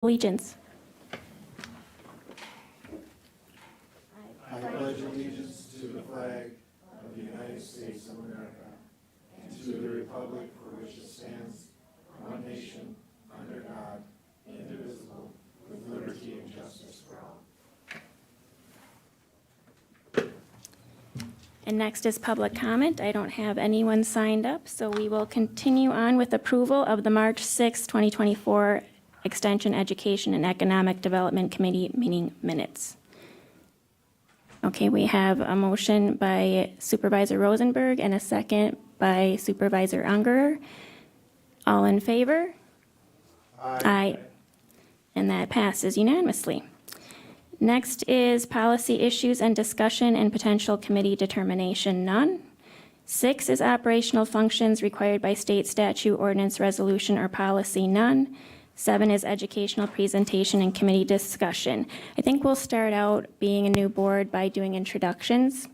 Allegiance. I pledge allegiance to the flag of the United States of America and to the republic for which it stands, one nation, under God, indivisible, with liberty and justice for all. And next is public comment. I don't have anyone signed up, so we will continue on with approval of the March 6, 2024 Extension, Education, and Economic Development Committee meeting minutes. Okay, we have a motion by Supervisor Rosenberg and a second by Supervisor Unger. All in favor? Aye. And that passes unanimously. Next is policy issues and discussion and potential committee determination, none. 6 is operational functions required by state statute, ordinance, resolution, or policy, none. 7 is educational presentation and committee discussion. I think we'll start out, being a new board, by doing introductions.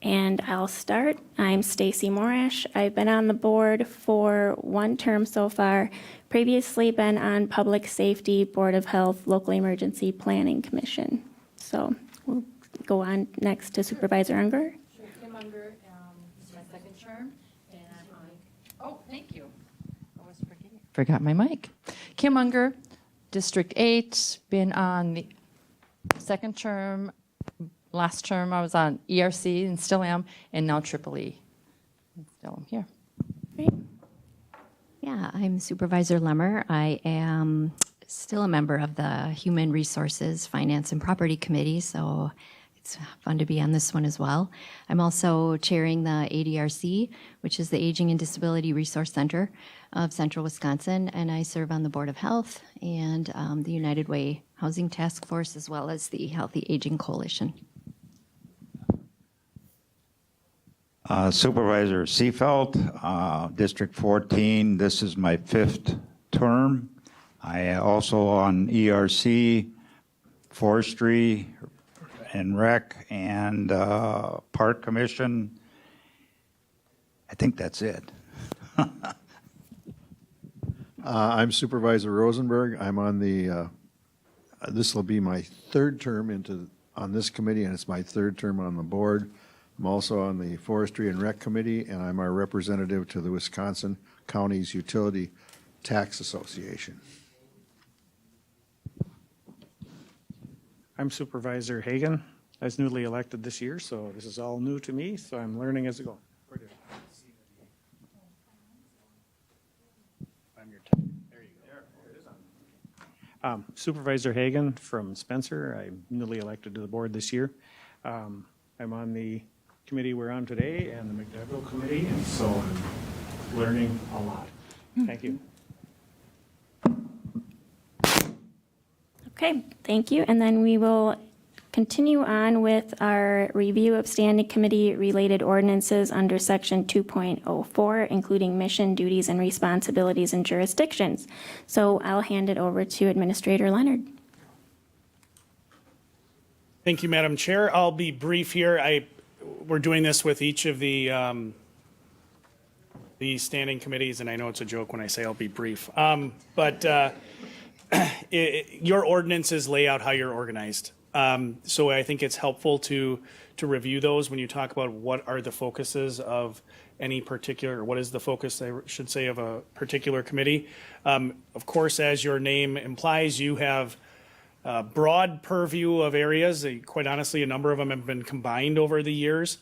And I'll start. I'm Stacy Morash. I've been on the board for 1 term so far. Previously been on Public Safety, Board of Health, Local Emergency Planning Commission. So we'll go on next to Supervisor Unger. Sure, Kim Unger, this is my 2nd term, and I'm on, oh, thank you. I was forgot my mic. Kim Unger, District 8, been on the 2nd term. Last term I was on ERC and still am, and now Triple E. Still am here. Great. Yeah, I'm Supervisor Lemmer. I am still a member of the Human Resources, Finance, and Property Committee, so it's fun to be on this one as well. I'm also chairing the ADRC, which is the Aging and Disability Resource Center of Central Wisconsin, and I serve on the Board of Health and the United Way Housing Task Force, as well as the Healthy Aging Coalition. Supervisor Seefeld, District 14. This is my 5th term. I also on ERC, Forestry, and Rec, and Park Commission. I think that's it. I'm Supervisor Rosenberg. I'm on the, this will be my 3rd term on this committee, and it's my 3rd term on the board. I'm also on the Forestry and Rec Committee, and I'm our representative to the Wisconsin Counties Utility Tax Association. I'm Supervisor Hagan. I was newly elected this year, so this is all new to me, so I'm learning as I go. There you go. Supervisor Hagan from Spencer. I'm newly elected to the board this year. I'm on the committee we're on today and the MCDEVCO committee, and so I'm learning a lot. Thank you. Okay, thank you. And then we will continue on with our review of standing committee related ordinances under section 2.04, including mission, duties, and responsibilities and jurisdictions. So I'll hand it over to Administrator Leonard. Thank you, Madam Chair. I'll be brief here. We're doing this with each of the standing committees, and I know it's a joke when I say I'll be brief. Your ordinances lay out how you're organized. So I think it's helpful to review those when you talk about what are the focuses of any particular, or what is the focus, I should say, of a particular committee. Of course, as your name implies, you have a broad purview of areas. Quite honestly, a number of them have been combined over the years.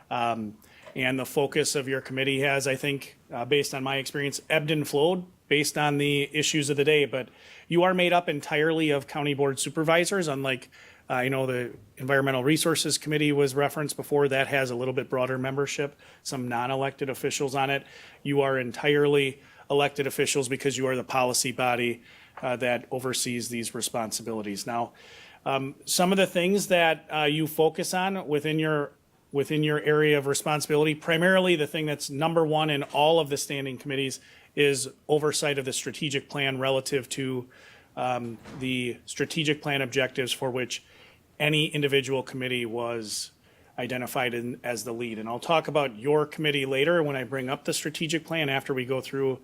And the focus of your committee has, I think, based on my experience, ebbed and flowed based on the issues of the day. But you are made up entirely of county board supervisors, unlike, I know the Environmental Resources Committee was referenced before. That has a little bit broader membership, some non-elected officials on it. You are entirely elected officials because you are the policy body that oversees these responsibilities. Now, some of the things that you focus on within your area of responsibility, primarily the thing that's number 1 in all of the standing committees is oversight of the strategic plan relative to the strategic plan objectives for which any individual committee was identified as the lead. And I'll talk about your committee later when I bring up the strategic plan after we go through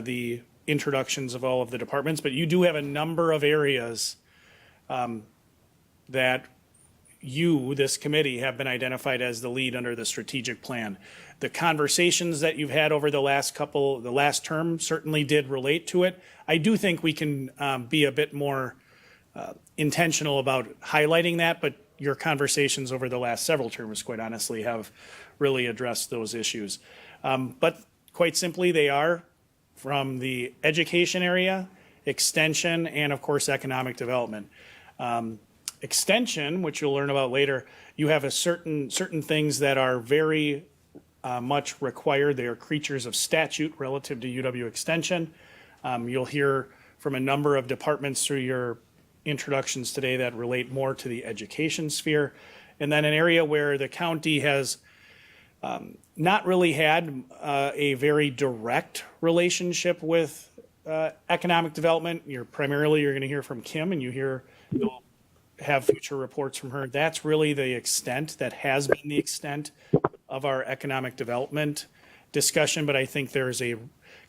the introductions of all of the departments, but you do have a number of areas that you, this committee, have been identified as the lead under the strategic plan. The conversations that you've had over the last term certainly did relate to it. I do think we can be a bit more intentional about highlighting that, but your conversations over the last several terms, quite honestly, have really addressed those issues. But quite simply, they are from the education area, extension, and of course, economic development. Extension, which you'll learn about later, you have certain things that are very much required. They are creatures of statute relative to UW Extension. You'll hear from a number of departments through your introductions today that relate more to the education sphere. And then an area where the county has not really had a very direct relationship with economic development. You're going to hear from Kim, and you'll have future reports from her. That's really the extent, that has been the extent of our economic development discussion, but I think there's a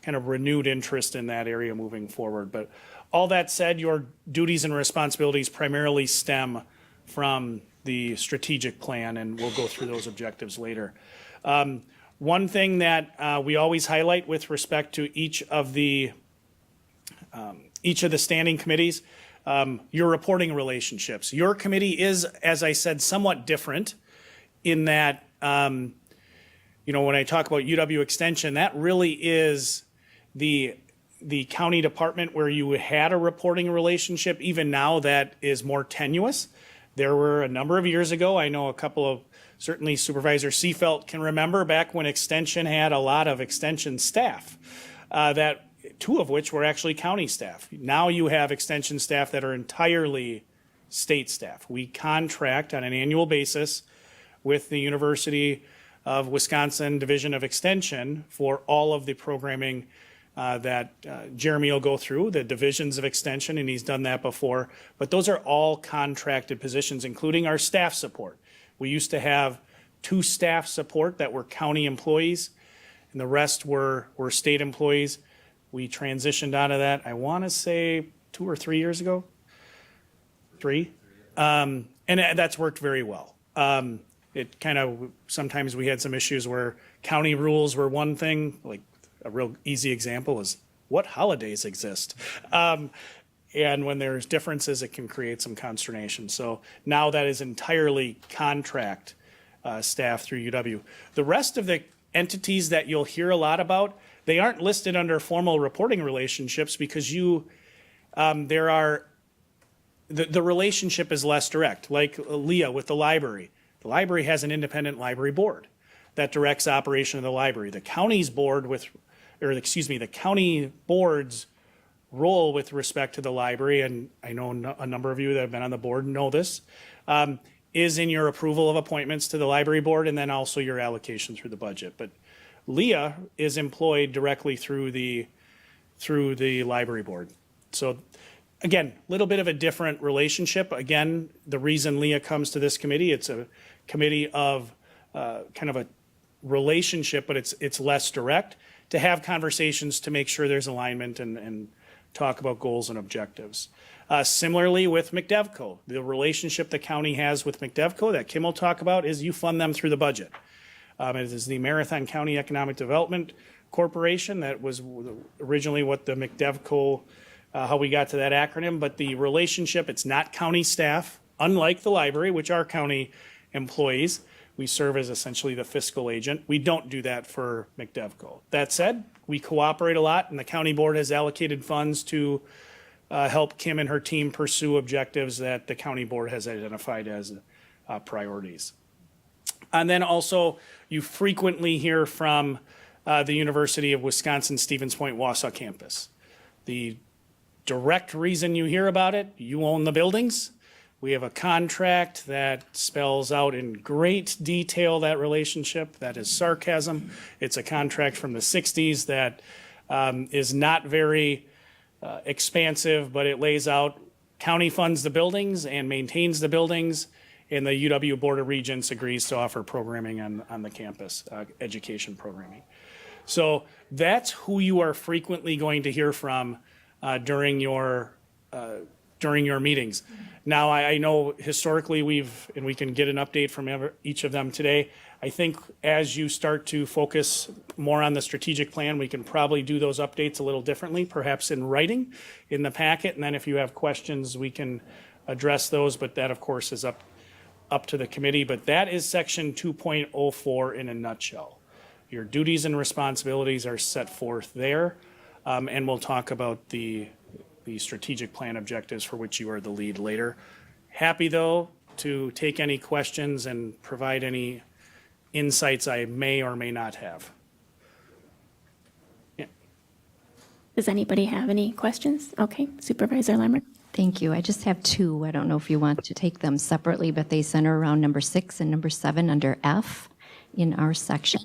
kind of renewed interest in that area moving forward. But all that said, your duties and responsibilities primarily stem from the strategic plan, and we'll go through those objectives later. One thing that we always highlight with respect to each of the standing committees, your reporting relationships. Your committee is, as I said, somewhat different in that, when I talk about UW Extension, that really is the county department where you had a reporting relationship. Even now, that is more tenuous. There were a number of years ago, I know a couple of, certainly Supervisor Seefelt can remember back when Extension had a lot of Extension staff, that two of which were actually county staff. Now you have Extension staff that are entirely state staff. We contract on an annual basis with the University of Wisconsin Division of Extension for all of the programming that Jeremy will go through, the divisions of Extension, and he's done that before. But those are all contracted positions, including our staff support. We used to have 2 staff support that were county employees, and the rest were state employees. We transitioned out of that, I want to say 2 or 3 years ago. 3. And that's worked very well. It kind of, sometimes we had some issues where county rules were one thing, like a real easy example is what holidays exist. And when there's differences, it can create some consternation. So now that is entirely contract staff through UW. The rest of the entities that you'll hear a lot about, they aren't listed under formal reporting relationships because the relationship is less direct. Like Leah with the library. The library has an independent library board that directs operation of the library. The county's board the county board's role with respect to the library, and I know a number of you that have been on the board know this, is in your approval of appointments to the library board and then also your allocation through the budget. But Leah is employed directly through the library board. So again, a little bit of a different relationship. Again, the reason Leah comes to this committee, it's a committee of kind of a relationship, but it's less direct, to have conversations to make sure there's alignment and talk about goals and objectives. Similarly with MCDEVCO, the relationship the county has with MCDEVCO that Kim will talk about is you fund them through the budget. It is the Marathon County Economic Development Corporation. That was originally what the MCDEVCO, how we got to that acronym, but the relationship, it's not county staff, unlike the library, which are county employees. We serve as essentially the fiscal agent. We don't do that for MCDEVCO. That said, we cooperate a lot, and the county board has allocated funds to help Kim and her team pursue objectives that the county board has identified as priorities. And then also, you frequently hear from the University of Wisconsin Stevens Point Wausau campus. The direct reason you hear about it, you own the buildings. We have a contract that spells out in great detail that relationship. That is sarcasm. It's a contract from the 60s that is not very expansive, but it lays out county funds the buildings and maintains the buildings, and the UW Board of Regents agrees to offer programming on the campus, education programming. So that's who you are frequently going to hear from during your meetings. Now, I know historically and we can get an update from each of them today. I think as you start to focus more on the strategic plan, we can probably do those updates a little differently, perhaps in writing in the packet. And then if you have questions, we can address those. But that, of course, is up to the committee. But that is section 2.04 in a nutshell. Your duties and responsibilities are set forth there. And we'll talk about the strategic plan objectives for which you are the lead later. Happy, though, to take any questions and provide any insights I may or may not have. Yeah. Does anybody have any questions? Okay, Supervisor Lemmer. Thank you. I just have two. I don't know if you want to take them separately, but they center around number 6 and number 7 under F in our section.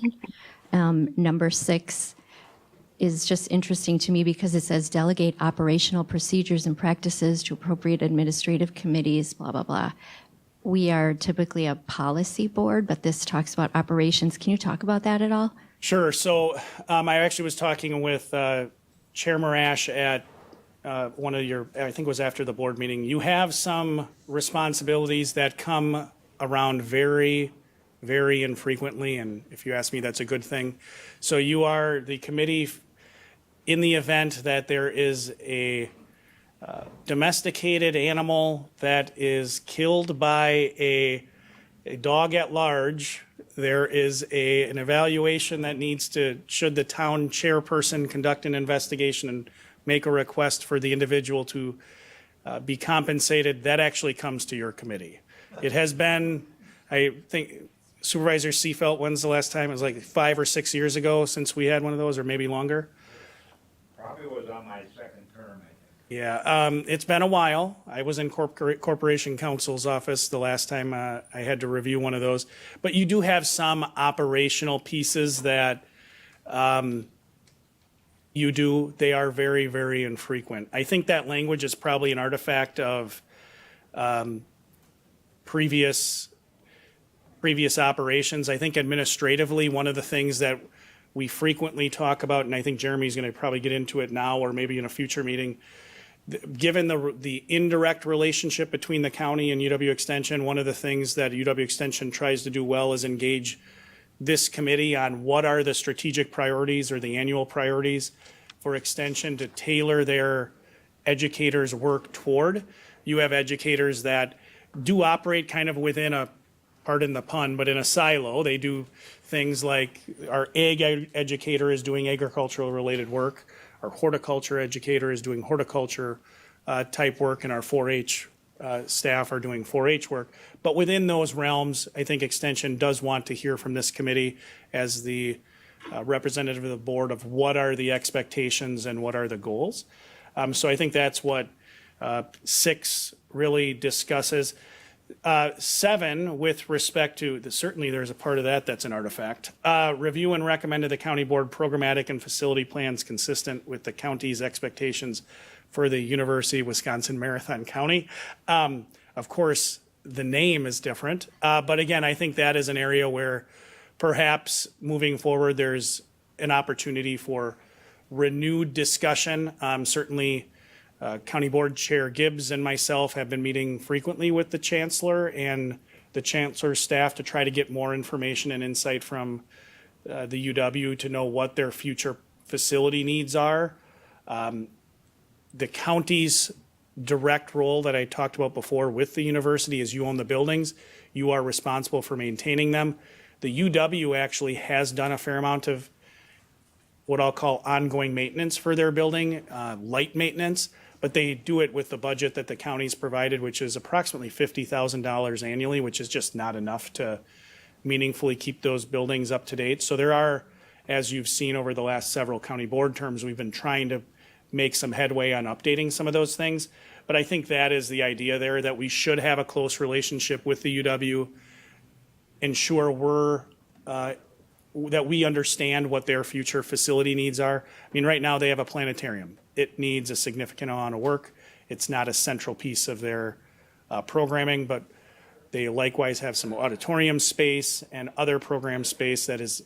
Number 6 is just interesting to me because it says delegate operational procedures and practices to appropriate administrative committees, blah, blah, blah. We are typically a policy board, but this talks about operations. Can you talk about that at all? Sure. So I actually was talking with Chair Marash at one of your, I think it was after the board meeting. You have some responsibilities that come around very, very infrequently, and if you ask me, that's a good thing. So you are the committee in the event that there is a domesticated animal that is killed by a dog at large. There is an evaluation that needs to, should the town chairperson conduct an investigation and make a request for the individual to be compensated, that actually comes to your committee. It has been, I think, Supervisor Seefeld, when's the last time? It was like 5 or 6 years ago since we had one of those, or maybe longer. Probably was on my second term, I think. Yeah, it's been a while. I was in Corporation Counsel's office the last time I had to review one of those. But you do have some operational pieces that you do. They are very, very infrequent. I think that language is probably an artifact of previous operations. I think administratively, one of the things that we frequently talk about, and I think Jeremy's going to probably get into it now or maybe in a future meeting, given the indirect relationship between the county and UW Extension, one of the things that UW Extension tries to do well is engage this committee on what are the strategic priorities or the annual priorities for Extension to tailor their educators' work toward. You have educators that do operate kind of within a, pardon the pun, but in a silo. They do things like our ag educator is doing agricultural related work. Our horticulture educator is doing horticulture type work, and our 4-H staff are doing 4-H work. But within those realms, I think Extension does want to hear from this committee as the representative of the board of what are the expectations and what are the goals. So I think that's what 6 really discusses. 7, with respect to, certainly there's a part of that that's an artifact. Review and recommend to the county board programmatic and facility plans consistent with the county's expectations for the University of Wisconsin Marathon County. Of course, the name is different. But again, I think that is an area where perhaps moving forward, there's an opportunity for renewed discussion. Certainly, County Board Chair Gibbs and myself have been meeting frequently with the Chancellor and the Chancellor's staff to try to get more information and insight from the UW to know what their future facility needs are. The county's direct role that I talked about before with the university is you own the buildings, you are responsible for maintaining them. The UW actually has done a fair amount of what I'll call ongoing maintenance for their building, light maintenance, but they do it with the budget that the county's provided, which is approximately $50,000 annually, which is just not enough to meaningfully keep those buildings up to date. So there are, as you've seen over the last several county board terms, we've been trying to make some headway on updating some of those things. But I think that is the idea there, that we should have a close relationship with the UW, ensure that we understand what their future facility needs are. I mean, right now they have a planetarium. It needs a significant amount of work. It's not a central piece of their programming, but they likewise have some auditorium space and other program space that is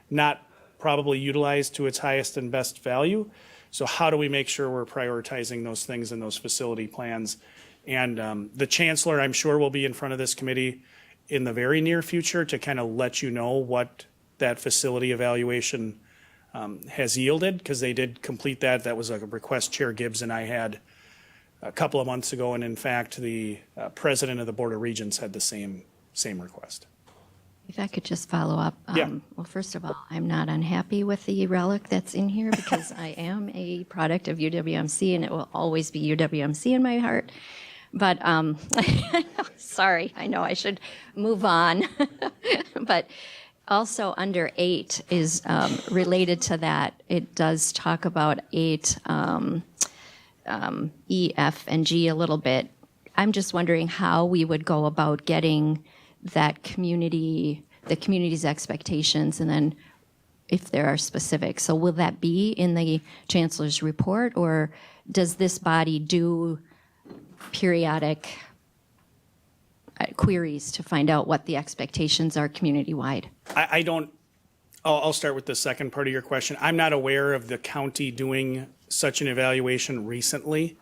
not probably utilized to its highest and best value. So how do we make sure we're prioritizing those things in those facility plans? And the chancellor, I'm sure, will be in front of this committee in the very near future to kind of let you know what that facility evaluation has yielded, because they did complete that. That was a request Chair Gibbs and I had a couple of months ago, and in fact, the president of the Board of Regents had the same request. If I could just follow up. Yeah. Well, first of all, I'm not unhappy with the relic that's in here because I am a product of UWMC and it will always be UWMC in my heart. But sorry, I know I should move on. But also under 8 is related to that. It does talk about 8, E, F, and G a little bit. I'm just wondering how we would go about getting that community, the community's expectations, and then if there are specifics. So will that be in the chancellor's report, or does this body do periodic queries to find out what the expectations are community-wide? I don't, I'll start with the second part of your question. I'm not aware of the county doing such an evaluation recently.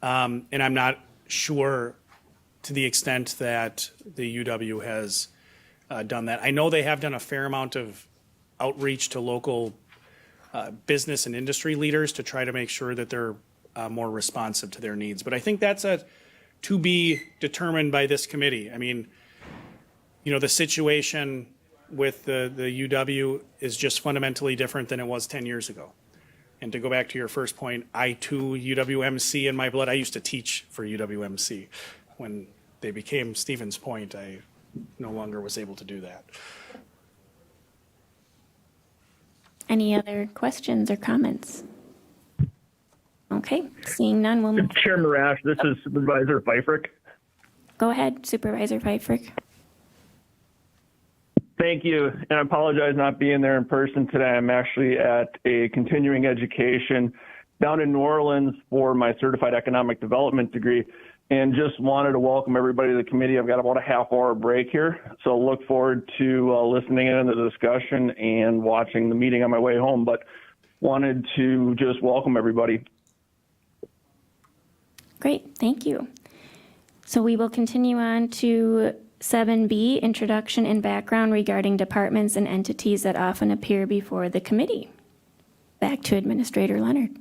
And I'm not sure to the extent that the UW has done that. I know they have done a fair amount of outreach to local business and industry leaders to try to make sure that they're more responsive to their needs. But I think that's to be determined by this committee. I mean, you know, the situation with the UW is just fundamentally different than it was 10 years ago. And to go back to your first point, I too, UWMC in my blood, I used to teach for UWMC. When they became Stevens Point, I no longer was able to do that. Any other questions or comments? Okay, seeing none, we'll move. Chair Marash, this is Supervisor Pfeiffer. Go ahead, Supervisor Pfeiffer. Thank you, and I apologize not being there in person today. I'm actually at a continuing education down in New Orleans for my certified economic development degree, and just wanted to welcome everybody to the committee. I've got about a half-hour break here, so look forward to listening in to the discussion and watching the meeting on my way home, but wanted to just welcome everybody. Great, thank you. So we will continue on to 7B, introduction and background regarding departments and entities that often appear before the committee. Back to Administrator Leonard.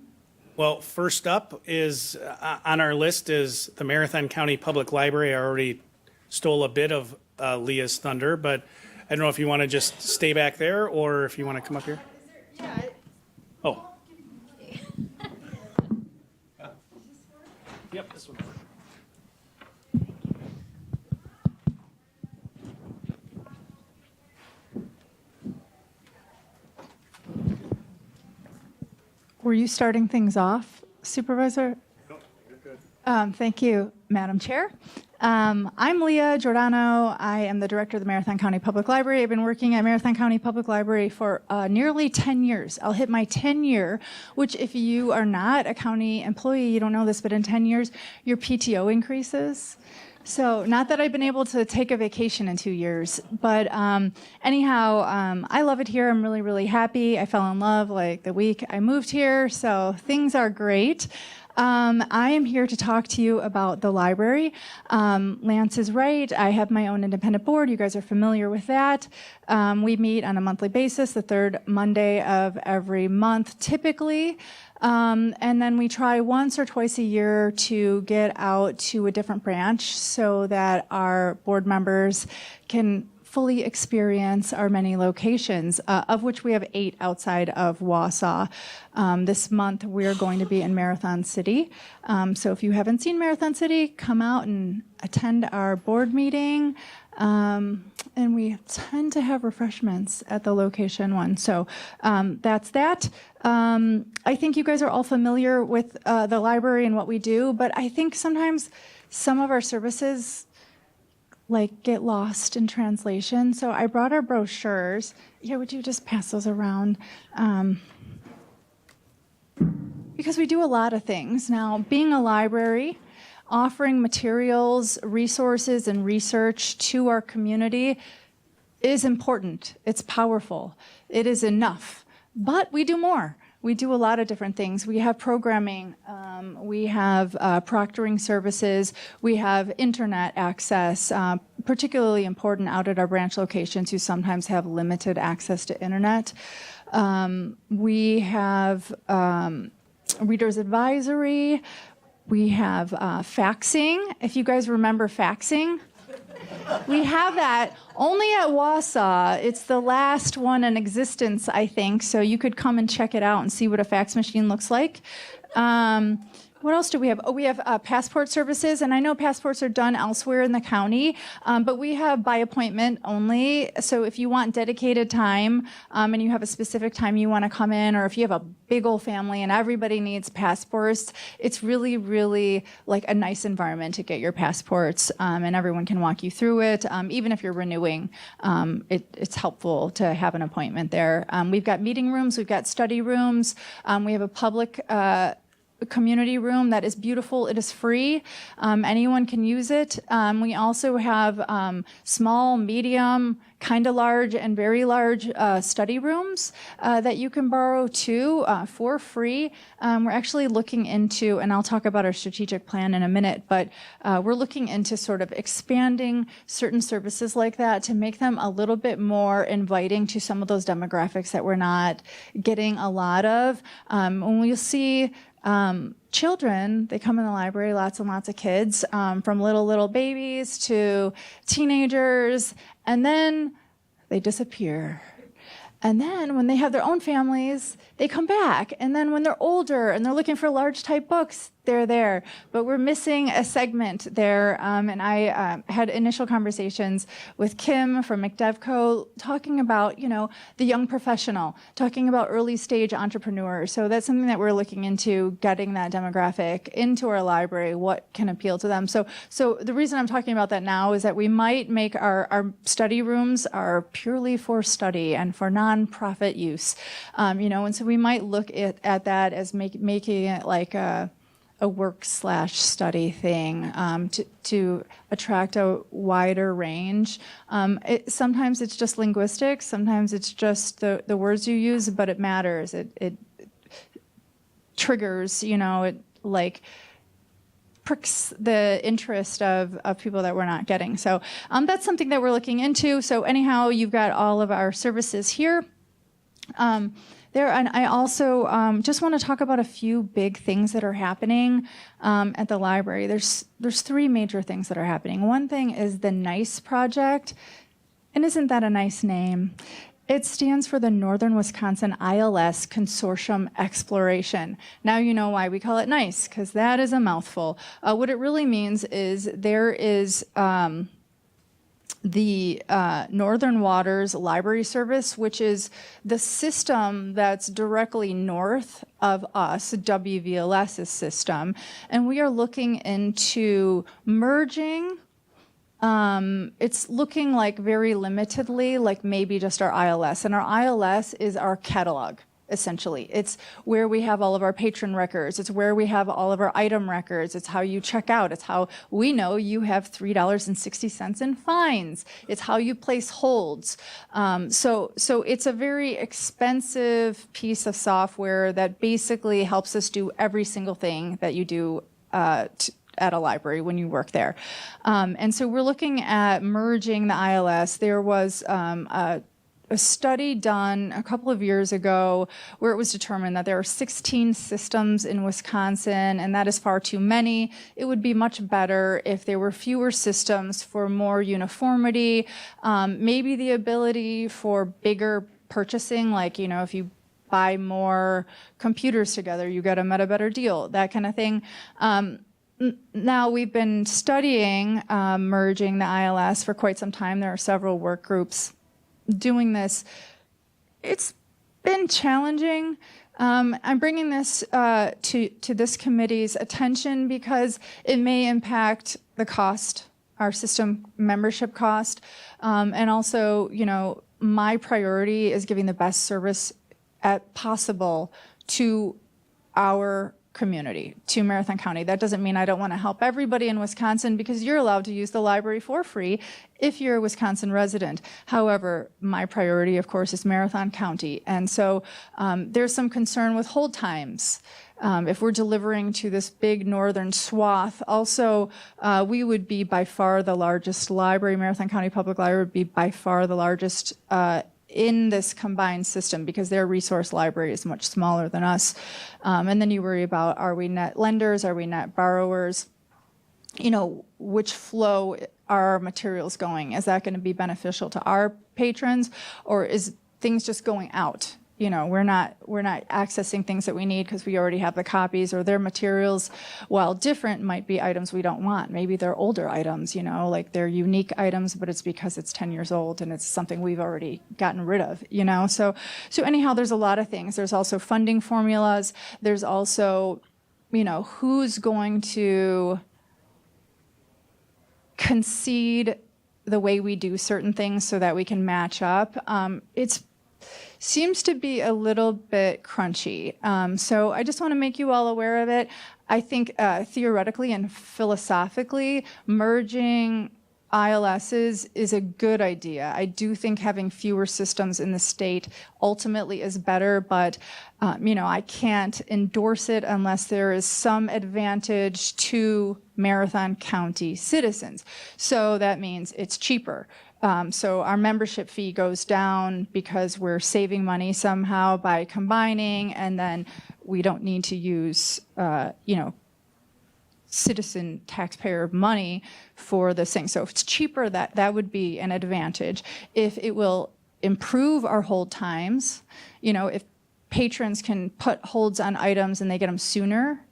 Well, first up is on our list is the Marathon County Public Library. I already stole a bit of Leah's thunder, but I don't know if you want to just stay back there or if you want to come up here. Oh. Yep, this one. Were you starting things off, Supervisor? No, you're good. Thank you, Madam Chair. I'm Leah Giordano. I am the director of the Marathon County Public Library. I've been working at Marathon County Public Library for nearly 10 years. I'll hit my 10 year, which if you are not a county employee, you don't know this, but in 10 years, your PTO increases. So not that I've been able to take a vacation in 2 years, but anyhow, I love it here. I'm really, really happy. I fell in love like the week I moved here, so things are great. I am here to talk to you about the library. Lance is right. I have my own independent board. You guys are familiar with that. We meet on a monthly basis, the third Monday of every month, typically. And then we try once or twice a year to get out to a different branch so that our board members can fully experience our many locations, of which we have 8 outside of Wausau. This month we're going to be in Marathon City. So if you haven't seen Marathon City, come out and attend our board meeting. And we tend to have refreshments at the location one. So that's that. I think you guys are all familiar with the library and what we do, but I think sometimes some of our services get lost in translation. So I brought our brochures. Yeah, would you just pass those around? Because we do a lot of things. Now, being a library, offering materials, resources, and research to our community, is important. It's powerful. It is enough. But we do more. We do a lot of different things. We have programming. We have proctoring services. We have internet access, particularly important out at our branch locations who sometimes have limited access to internet. We have readers advisory. We have faxing. If you guys remember faxing, we have that only at Wausau. It's the last one in existence, I think, so you could come and check it out and see what a fax machine looks like. What else do we have? Oh, we have passport services, and I know passports are done elsewhere in the county, but we have by appointment only. So if you want dedicated time and you have a specific time you want to come in, or if you have a big old family and everybody needs passports, it's really, really like a nice environment to get your passports, and everyone can walk you through it. Even if you're renewing, it's helpful to have an appointment there. We've got meeting rooms, we've got study rooms, we have a public community room that is beautiful. It is free. Anyone can use it. We also have small, medium, kind of large, and very large study rooms that you can borrow too for free. We're actually looking into, and I'll talk about our strategic plan in a minute, but we're looking into sort of expanding certain services like that to make them a little bit more inviting to some of those demographics that we're not getting a lot of. When we see children, they come in the library, lots and lots of kids, from little babies to teenagers, and then they disappear. And then when they have their own families, they come back. And then when they're older and they're looking for large type books, they're there. But we're missing a segment there. And I had initial conversations with Kim from MCDEVCO talking about, the young professional, talking about early stage entrepreneurs. So that's something that we're looking into, getting that demographic into our library, what can appeal to them. So the reason I'm talking about that now is that we might make our study rooms are purely for study and for nonprofit use. And so we might look at that as making it like a work/study thing to attract a wider range. Sometimes it's just linguistics, sometimes it's just the words you use, but it matters. It triggers, it like pricks the interest of people that we're not getting. So that's something that we're looking into. So anyhow, you've got all of our services here. And I also just want to talk about a few big things that are happening at the library. There's three major things that are happening. One thing is the NICE project, and isn't that a nice name? It stands for the Northern Wisconsin ILS Consortium Exploration. Now you know why we call it NICE, because that is a mouthful. What it really means is there is the Northern Waters Library Service, which is the system that's directly north of us, WVLS's system, and we are looking into merging. It's looking like very limitedly, like maybe just our ILS, and our ILS is our catalog. Essentially, it's where we have all of our patron records. It's where we have all of our item records. It's how you check out. It's how we know you have $3.60 in fines. It's how you place holds. So it's a very expensive piece of software that basically helps us do every single thing that you do at a library when you work there. And so we're looking at merging the ILS. There was a study done a couple of years ago where it was determined that there are 16 systems in Wisconsin, and that is far too many. It would be much better if there were fewer systems for more uniformity, maybe the ability for bigger purchasing, like, if you buy more computers together, you get a better deal, that kind of thing. Now, we've been studying merging the ILS for quite some time. There are several work groups doing this. It's been challenging. I'm bringing this to this committee's attention because it may impact the cost, our system membership cost, and also, my priority is giving the best service possible to our community, to Marathon County. That doesn't mean I don't want to help everybody in Wisconsin, because you're allowed to use the library for free if you're a Wisconsin resident. However, my priority, of course, is Marathon County. And so there's some concern with hold times. If we're delivering to this big northern swath, also, we would be by far the largest library. Marathon County Public Library would be by far the largest in this combined system, because their resource library is much smaller than us. And then you worry about, are we net lenders? Are we net borrowers? You know, which flow are our materials going? Is that going to be beneficial to our patrons, or is things just going out? You know, we're not accessing things that we need because we already have the copies, or their materials, while different, might be items we don't want. Maybe they're older items, you know, like they're unique items, but it's because it's 10 years old and it's something we've already gotten rid of, you know. So anyhow, there's a lot of things. There's also funding formulas. There's also, you know, who's going to concede the way we do certain things so that we can match up. It's seems to be a little bit crunchy. So I just want to make you all aware of it. I think theoretically and philosophically, merging ILSs is a good idea. I do think having fewer systems in the state ultimately is better, but you know, I can't endorse it unless there is some advantage to Marathon County citizens. So that means it's cheaper. So our membership fee goes down because we're saving money somehow by combining, and then we don't need to use, you know, citizen taxpayer money for this thing. So if it's cheaper, that would be an advantage. If it will improve our hold times, you know, if patrons can put holds on items and they get them sooner,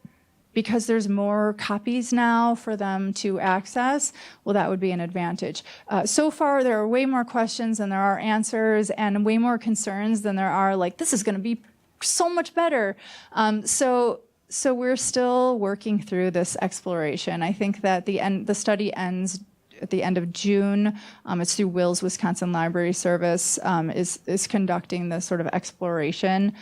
because there's more copies now for them to access, well, that would be an advantage. So far, there are way more questions than there are answers, and way more concerns than there are, like, this is going to be so much better. So we're still working through this exploration. I think that the study ends at the end of June. It's through Will's Wisconsin Library Service, is conducting this sort of exploration.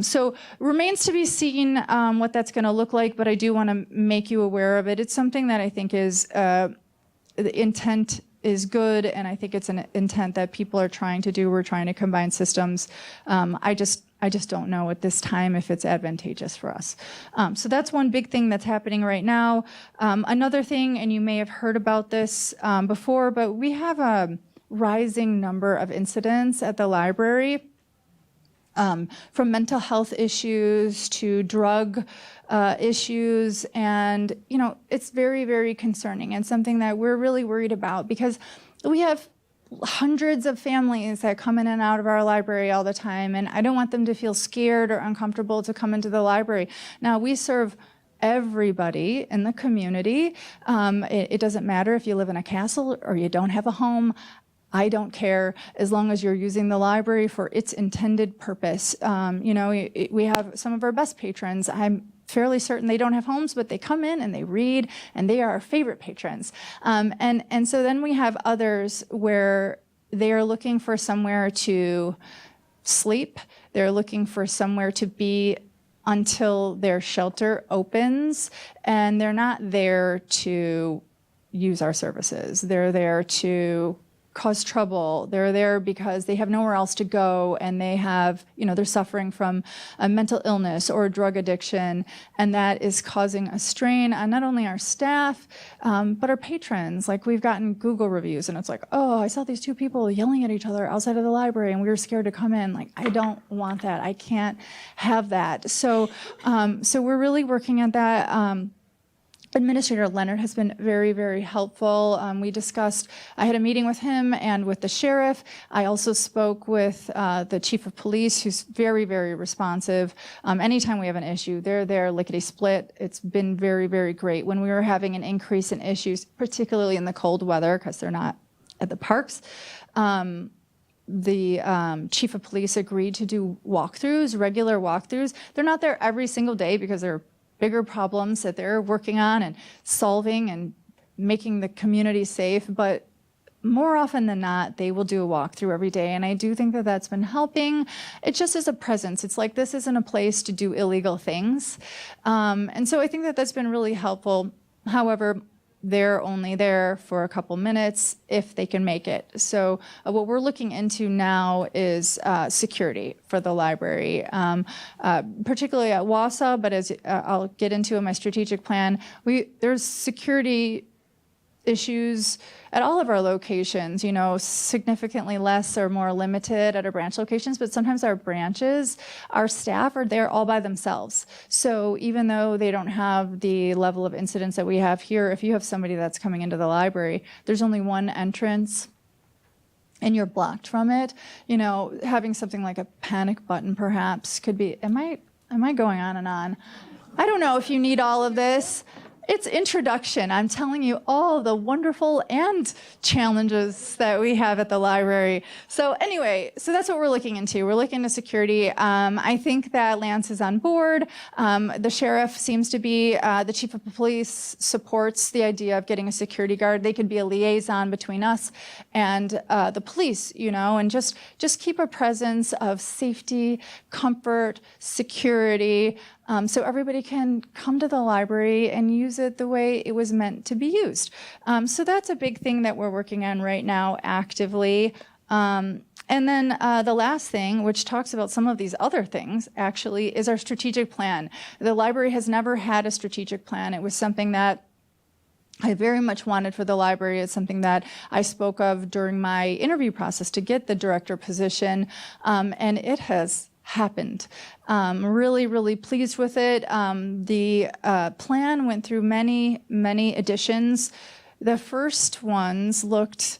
So remains to be seen what that's going to look like, but I do want to make you aware of it. It's something that I think is, the intent is good, and I think it's an intent that people are trying to do. We're trying to combine systems. I just don't know at this time if it's advantageous for us. So that's one big thing that's happening right now. Another thing, and you may have heard about this before, but we have a rising number of incidents at the library, from mental health issues to drug issues. And, you know, it's very, very concerning, and something that we're really worried about, because we have hundreds of families that come in and out of our library all the time, and I don't want them to feel scared or uncomfortable to come into the library. Now, we serve everybody in the community. It doesn't matter if you live in a castle or you don't have a home. I don't care, as long as you're using the library for its intended purpose. You know, we have some of our best patrons. I'm fairly certain they don't have homes, but they come in and they read, and they are our favorite patrons. And so then we have others where they are looking for somewhere to sleep. They're looking for somewhere to be until their shelter opens, and they're not there to use our services. They're there to cause trouble. They're there because they have nowhere else to go, and they have, you know, they're suffering from a mental illness or a drug addiction, and that is causing a strain on not only our staff, but our patrons. Like, we've gotten Google reviews, and it's like, oh, I saw these two people yelling at each other outside of the library, and we were scared to come in. Like, I don't want that. I can't have that. So we're really working at that. Administrator Leonard has been very, very helpful. I had a meeting with him and with the sheriff. I also spoke with the chief of police, who's very, very responsive. Anytime we have an issue, they're there lickety-split. It's been very, very great. When we were having an increase in issues, particularly in the cold weather, because they're not at the parks, the chief of police agreed to do walkthroughs, regular walkthroughs. They're not there every single day because they're bigger problems that they're working on and solving and making the community safe, but more often than not, they will do a walkthrough every day. And I do think that that's been helping. It just is a presence. It's like, this isn't a place to do illegal things. And so I think that that's been really helpful. However, they're only there for a couple minutes if they can make it. So what we're looking into now is security for the library, particularly at Wausau, but as I'll get into in my strategic plan, there's security issues at all of our locations, significantly less or more limited at our branch locations, but sometimes our branches, our staff are there all by themselves. So even though they don't have the level of incidents that we have here, if you have somebody that's coming into the library, there's only one entrance and you're blocked from it, having something like a panic button perhaps could be, am I going on and on? I don't know if you need all of this. It's introduction. I'm telling you all the wonderful and challenges that we have at the library. So anyway, so that's what we're looking into. We're looking into security. I think that Lance is on board. The sheriff seems to be, the chief of police supports the idea of getting a security guard. They could be a liaison between us and the police, and just keep a presence of safety, comfort, security, so everybody can come to the library and use it the way it was meant to be used. So that's a big thing that we're working on right now actively. And then the last thing, which talks about some of these other things, actually, is our strategic plan. The library has never had a strategic plan. It was something that I very much wanted for the library. It's something that I spoke of during my interview process to get the director position, and it has happened. Really, really pleased with it. The plan went through many, many editions. The first ones looked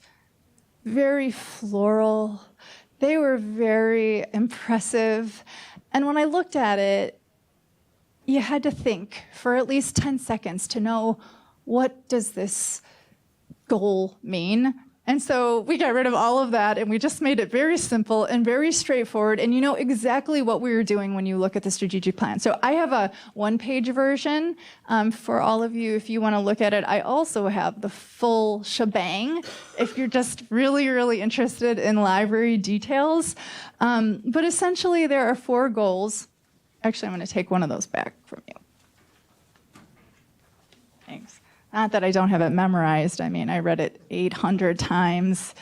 very floral. They were very impressive. And when I looked at it, you had to think for at least 10 seconds to know, what does this goal mean? And so we got rid of all of that, and we just made it very simple and very straightforward, and you know exactly what we were doing when you look at the strategic plan. So I have a one-page version for all of you if you want to look at it. I also have the full shebang if you're just really, really interested in library details. But essentially, there are 4 goals. Actually, I'm going to take one of those back from you. Thanks. Not that I don't have it memorized. I mean, I read it 800 times.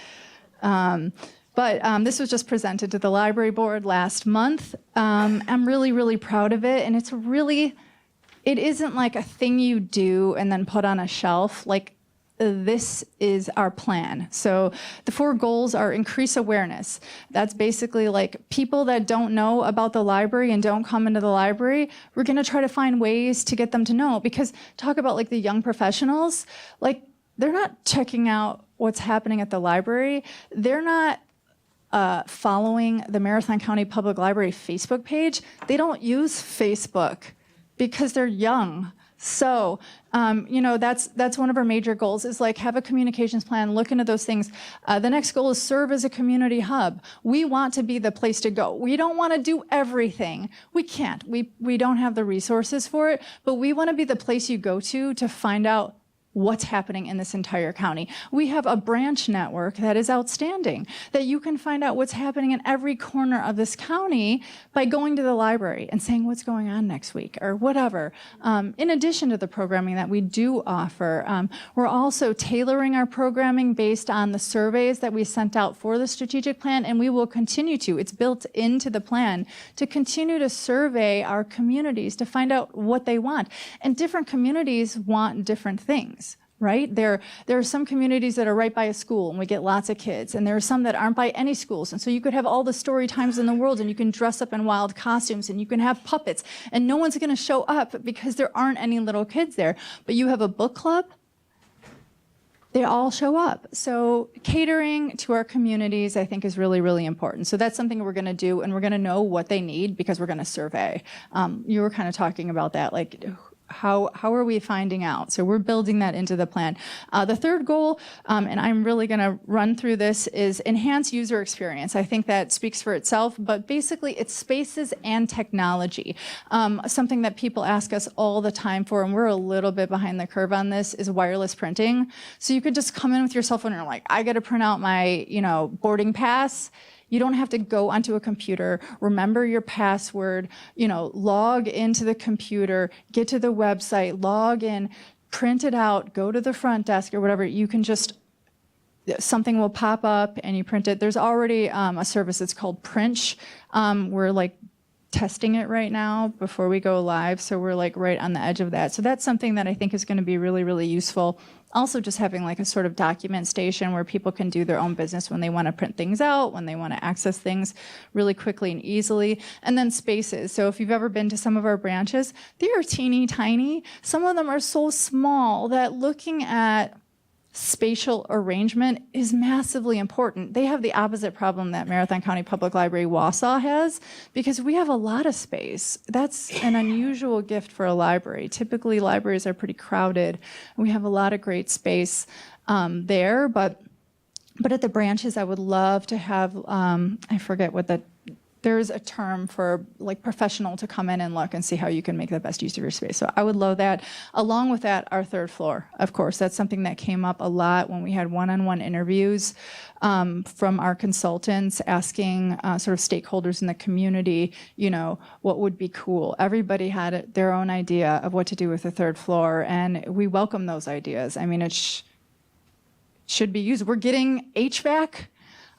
But this was just presented to the library board last month. I'm really, really proud of it. And it isn't like a thing you do and then put on a shelf. Like, this is our plan. So the 4 goals are increase awareness. That's basically like people that don't know about the library and don't come into the library, we're going to try to find ways to get them to know, because talk about like the young professionals, like they're not checking out what's happening at the library. They're not following the Marathon County Public Library Facebook page. They don't use Facebook because they're young. So, that's one of our major goals, is like have a communications plan, look into those things. The next goal is serve as a community hub. We want to be the place to go. We don't want to do everything. We can't. We don't have the resources for it, but we want to be the place you go to find out what's happening in this entire county. We have a branch network that is outstanding, that you can find out what's happening in every corner of this county by going to the library and saying what's going on next week or whatever. In addition to the programming that we do offer, we're also tailoring our programming based on the surveys that we sent out for the strategic plan, and we will continue to. It's built into the plan to continue to survey our communities to find out what they want. And different communities want different things. Right? There are some communities that are right by a school and we get lots of kids, and there are some that aren't by any schools. And so you could have all the story times in the world, and you can dress up in wild costumes, and you can have puppets, and no one's going to show up because there aren't any little kids there. But you have a book club, they all show up. So catering to our communities, I think, is really, really important. So that's something we're going to do, and we're going to know what they need because we're going to survey. You were kind of talking about that, like, How are we finding out? So we're building that into the plan. The third goal, and I'm really going to run through this, is enhance user experience. I think that speaks for itself, but basically it's spaces and technology. Something that people ask us all the time for, and we're a little bit behind the curve on this, is wireless printing. So you could just come in with your cell phone and you're like, I got to print out my, boarding pass. You don't have to go onto a computer, remember your password, log into the computer, get to the website, log in, print it out, go to the front desk or whatever. You can just, something will pop up and you print it. There's already a service that's called Princh. We're testing it right now before we go live. So we're right on the edge of that. So that's something that I think is going to be really, really useful. Also just having a sort of document station where people can do their own business when they want to print things out, when they want to access things really quickly and easily. And then spaces. So if you've ever been to some of our branches, they are teeny tiny. Some of them are so small that looking at spatial arrangement is massively important. They have the opposite problem that Marathon County Public Library Wausau has, because we have a lot of space. That's an unusual gift for a library. Typically, libraries are pretty crowded. We have a lot of great space there, but at the branches, I would love to have, I forget what there's a term for professional to come in and look and see how you can make the best use of your space. So I would love that. Along with that, our third floor, of course, that's something that came up a lot when we had one-on-one interviews from our consultants asking sort of stakeholders in the community, what would be cool. Everybody had their own idea of what to do with the third floor, and we welcome those ideas. I mean, it should be used. We're getting HVAC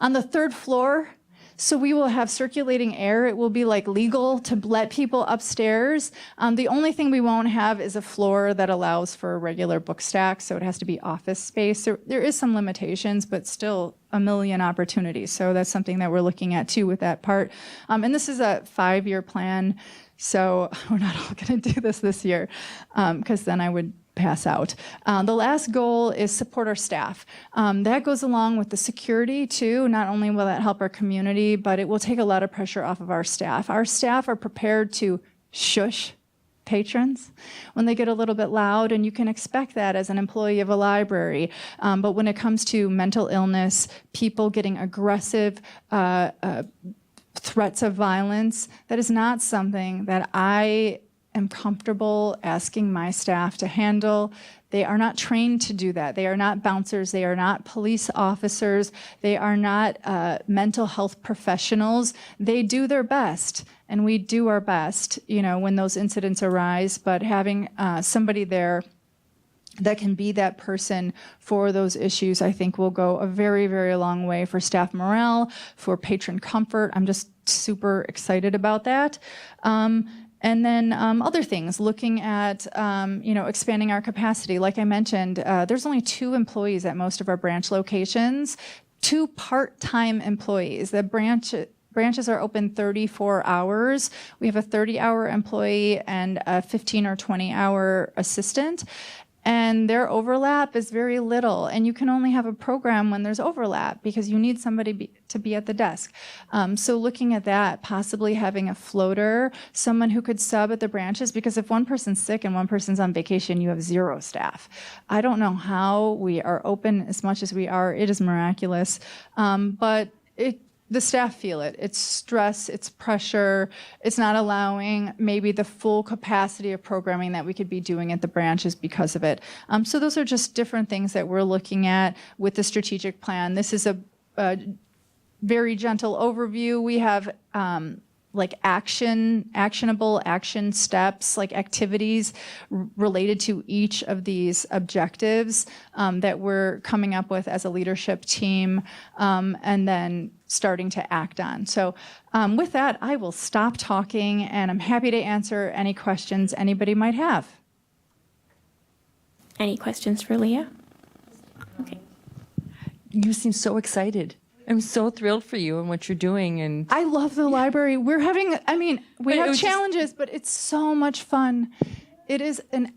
on the third floor. So we will have circulating air. It will be legal to let people upstairs. The only thing we won't have is a floor that allows for a regular book stack. So it has to be office space. There is some limitations, but still a million opportunities. So that's something that we're looking at too with that part. And this is a 5-year plan. So we're not all going to do this year, because then I would pass out. The last goal is support our staff. That goes along with the security too. Not only will that help our community, but it will take a lot of pressure off of our staff. Our staff are prepared to shush patrons when they get a little bit loud, and you can expect that as an employee of a library. But when it comes to mental illness, people getting aggressive, threats of violence, that is not something that I am comfortable asking my staff to handle. They are not trained to do that. They are not bouncers. They are not police officers. They are not mental health professionals. They do their best, and we do our best, when those incidents arise. But having somebody there that can be that person for those issues, I think will go a very, very long way for staff morale, for patron comfort. I'm just super excited about that. And then other things, looking at, expanding our capacity. Like I mentioned, there's only 2 employees at most of our branch locations, 2 part-time employees. The branches are open 34 hours. We have a 30-hour employee and a 15 or 20-hour assistant. And their overlap is very little. And you can only have a program when there's overlap because you need somebody to be at the desk. So looking at that, possibly having a floater, someone who could sub at the branches, because if one person's sick and one person's on vacation, you have 0 staff. I don't know how we are open as much as we are. It is miraculous. But the staff feel it. It's stress, it's pressure. It's not allowing maybe the full capacity of programming that we could be doing at the branches because of it. So those are just different things that we're looking at with the strategic plan. This is a very gentle overview. We have actionable action steps, activities related to each of these objectives that we're coming up with as a leadership team, and then starting to act on. So with that, I will stop talking, and I'm happy to answer any questions anybody might have. Any questions for Leah? Okay. You seem so excited. I'm so thrilled for you and what you're doing. And I love the library. We're having, we have challenges, but it's so much fun. It is an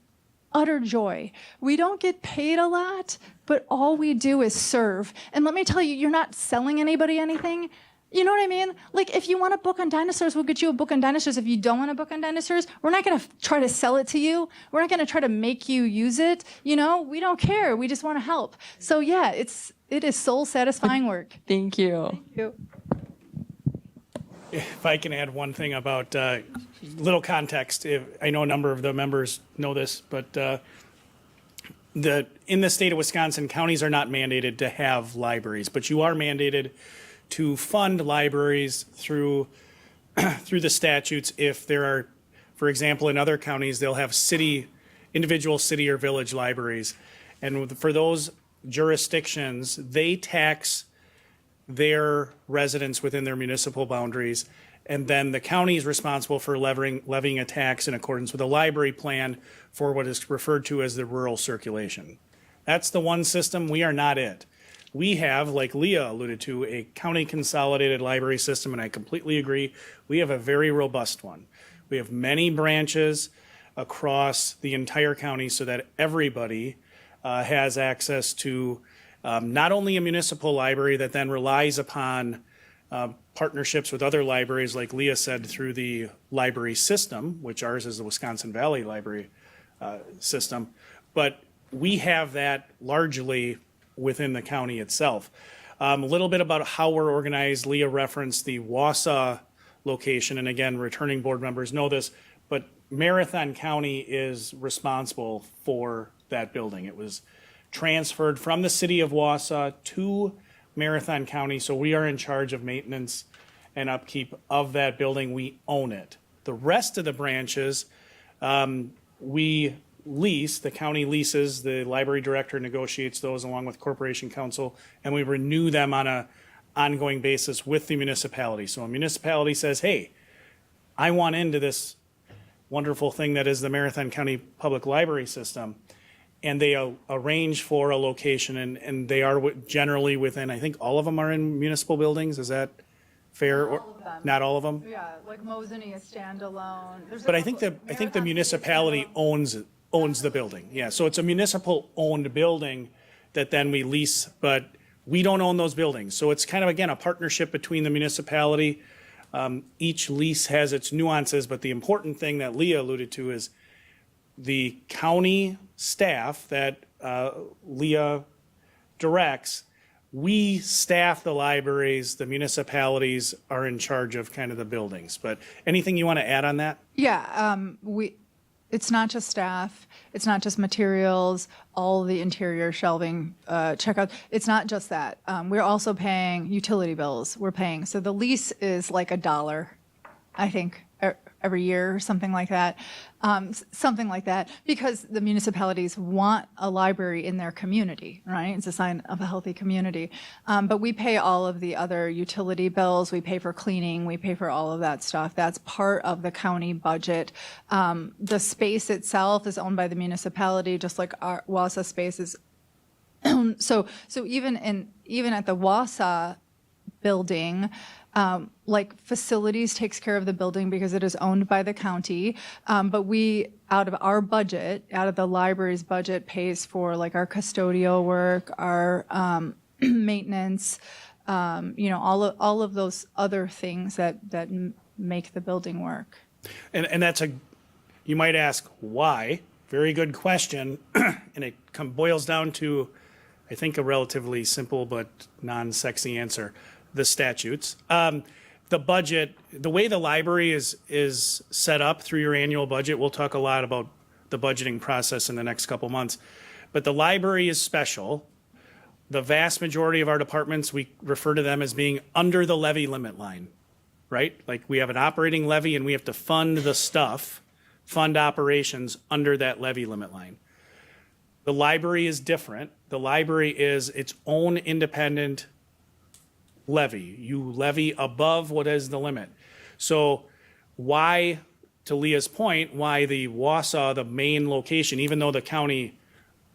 utter joy. We don't get paid a lot, but all we do is serve. And let me tell you, you're not selling anybody anything. You know what I mean? Like, if you want a book on dinosaurs, we'll get you a book on dinosaurs. If you don't want a book on dinosaurs, we're not going to try to sell it to you. We're not going to try to make you use it. You know, we don't care. We just want to help. So yeah, it is soul satisfying work. Thank you. Thank you. If I can add one thing about little context, I know a number of the members know this, but in the state of Wisconsin, counties are not mandated to have libraries, but you are mandated to fund libraries through the statutes if there are, for example, in other counties, they'll have individual city or village libraries. And for those jurisdictions, they tax their residents within their municipal boundaries, and then the county is responsible for levying a tax in accordance with a library plan for what is referred to as the rural circulation. That's the one system. We are not it. We have, like Leah alluded to, a county consolidated library system, and I completely agree. We have a very robust one. We have many branches across the entire county so that everybody has access to not only a municipal library that then relies upon partnerships with other libraries, like Leah said, through the library system, which ours is the Wisconsin Valley Library system, but we have that largely within the county itself. A little bit about how we're organized. Leah referenced the Wausau location, and again, returning board members know this, but Marathon County is responsible for that building. It was transferred from the city of Wausau to Marathon County, so we are in charge of maintenance and upkeep of that building. We own it. The rest of the branches, we lease, the county leases, the library director negotiates those along with Corporation Council, and we renew them on an ongoing basis with the municipality. So a municipality says, hey, I want into this wonderful thing that is the Marathon County Public Library System, and they arrange for a location, and they are generally within, I think all of them are in municipal buildings. Is that fair? Not all of them. Not all of them? Yeah, like Mosinee is standalone. But I think the municipality owns the building. Yeah, so it's a municipal owned building that then we lease, but we don't own those buildings. So it's kind of, again, a partnership between the municipality. Each lease has its nuances, but the important thing that Leah alluded to is the county staff that Leah directs. We staff the libraries, the municipalities are in charge of kind of the buildings. But anything you want to add on that? Yeah, it's not just staff, it's not just materials, all the interior shelving, checkout. It's not just that. We're also paying utility bills. So the lease is like $1, I think, every year or something like that. Because the municipalities want a library in their community, right? It's a sign of a healthy community. But we pay all of the other utility bills. We pay for cleaning. We pay for all of that stuff. That's part of the county budget. The space itself is owned by the municipality, just like our Wausau space is. So even at the Wausau building, like facilities takes care of the building because it is owned by the county. But we, out of our budget, out of the library's budget, pays for like our custodial work, our maintenance, all of those other things that make the building work. And that's you might ask, why? Very good question. And it boils down to, I think, a relatively simple but non-sexy answer. The statutes. The budget, the way the library is set up through your annual budget, we'll talk a lot about the budgeting process in the next couple months. But the library is special. The vast majority of our departments, we refer to them as being under the levy limit line, right? Like we have an operating levy and we have to fund the stuff, fund operations under that levy limit line. The library is different. The library is its own independent levy. You levy above what is the limit. So why, to Leah's point, why the Wausau, the main location, even though the county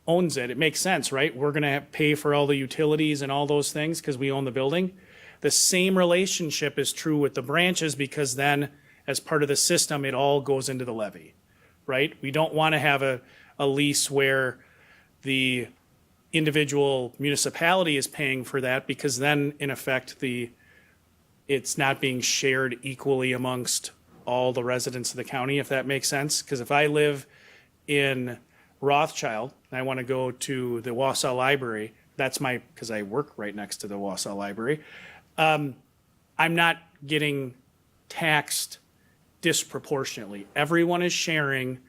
owns it, it makes sense, right? We're going to pay for all the utilities and all those things because we own the building. The same relationship is true with the branches because then as part of the system, it all goes into the levy, right? We don't want to have a lease where the individual municipality is paying for that because then in effect the it's not being shared equally amongst all the residents of the county, if that makes sense. Because if I live in Rothschild and I want to go to the Wausau Library, because I work right next to the Wausau Library, I'm not getting taxed disproportionately. Everyone is sharing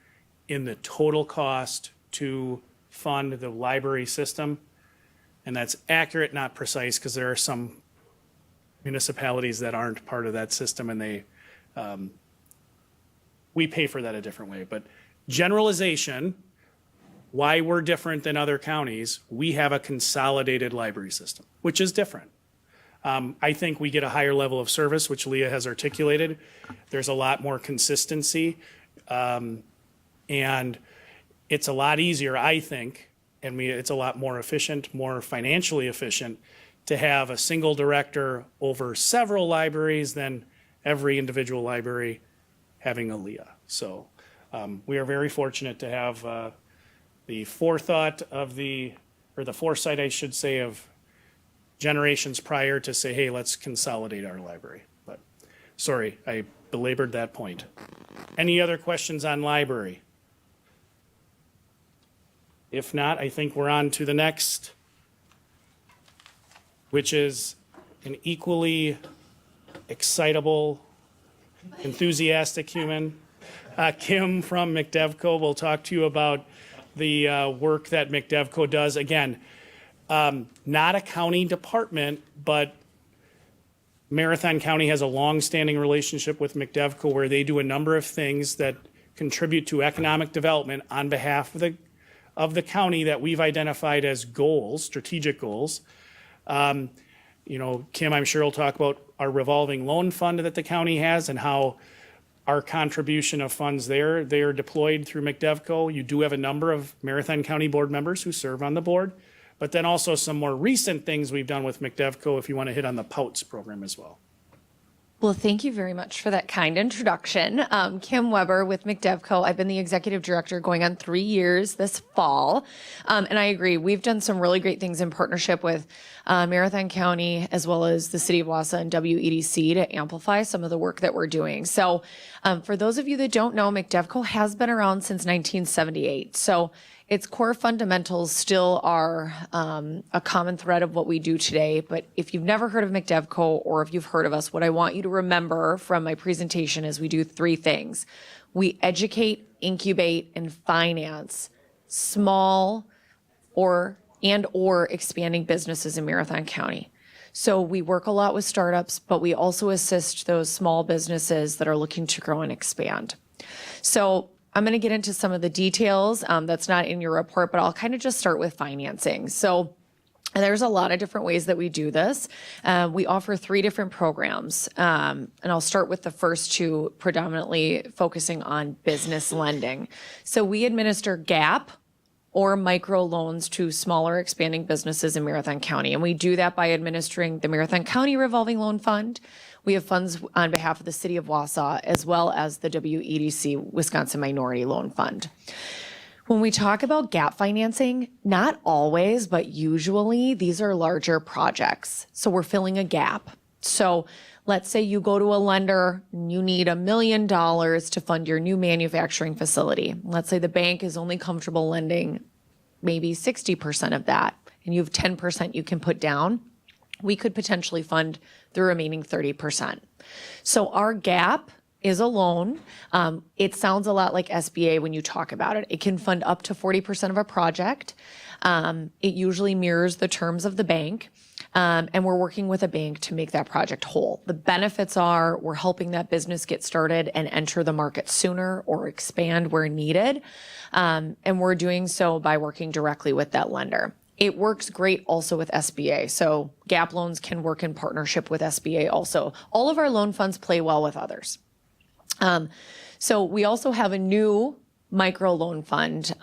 in the total cost to fund the library system. And that's accurate, not precise, because there are some municipalities that aren't part of that system, and we pay for that a different way. But generalization, why we're different than other counties, we have a consolidated library system, which is different. I think we get a higher level of service, which Leah has articulated. There's a lot more consistency, and it's a lot easier, I think, and it's a lot more efficient, more financially efficient to have a single director over several libraries than every individual library having a Leah. So we are very fortunate to have the foresight, I should say, of generations prior to say, hey, let's consolidate our library. But sorry, I belabored that point. Any other questions on library? If not, I think we're on to the next, which is an equally excitable, enthusiastic human. Kim from MCDEVCO will talk to you about the work that MCDEVCO does. Again, not a county department, but Marathon County has a long-standing relationship with MCDEVCO where they do a number of things that contribute to economic development on behalf of the county that we've identified as goals, strategic goals. Kim, I'm sure will talk about our revolving loan fund that the county has and how our contribution of funds there, they are deployed through MCDEVCO. You do have a number of Marathon County board members who serve on the board, but then also some more recent things we've done with MCDEVCO if you want to hit on the POUTS program as well. Well, thank you very much for that kind introduction. Kim Weber with MCDEVCO. I've been the executive director going on 3 years this fall. And I agree, we've done some really great things in partnership with Marathon County as well as the City of Wausau and WEDC to amplify some of the work that we're doing. So for those of you that don't know, MCDEVCO has been around since 1978. So its core fundamentals still are a common thread of what we do today. But if you've never heard of MCDEVCO or if you've heard of us, what I want you to remember from my presentation is we do 3 things. We educate, incubate, and finance small or expanding businesses in Marathon County. So we work a lot with startups, but we also assist those small businesses that are looking to grow and expand. So I'm going to get into some of the details that's not in your report, but I'll kind of just start with financing. So there's a lot of different ways that we do this. We offer 3 different programs, and I'll start with the first 2, predominantly focusing on business lending. So we administer GAP or micro loans to smaller expanding businesses in Marathon County, and we do that by administering the Marathon County Revolving Loan Fund. We have funds on behalf of the City of Wausau, as well as the WEDC Wisconsin Minority Loan Fund. When we talk about gap financing, not always, but usually these are larger projects. So we're filling a gap. So let's say you go to a lender and you need $1 million to fund your new manufacturing facility. Let's say the bank is only comfortable lending maybe 60% of that, and you have 10% you can put down. We could potentially fund the remaining 30%. So our gap is a loan. It sounds a lot like SBA when you talk about it. It can fund up to 40% of a project. It usually mirrors the terms of the bank. And we're working with a bank to make that project whole. The benefits are we're helping that business get started and enter the market sooner or expand where needed. And we're doing so by working directly with that lender. It works great also with SBA. So GAP loans can work in partnership with SBA also. All of our loan funds play well with others. So we also have a new micro loan fund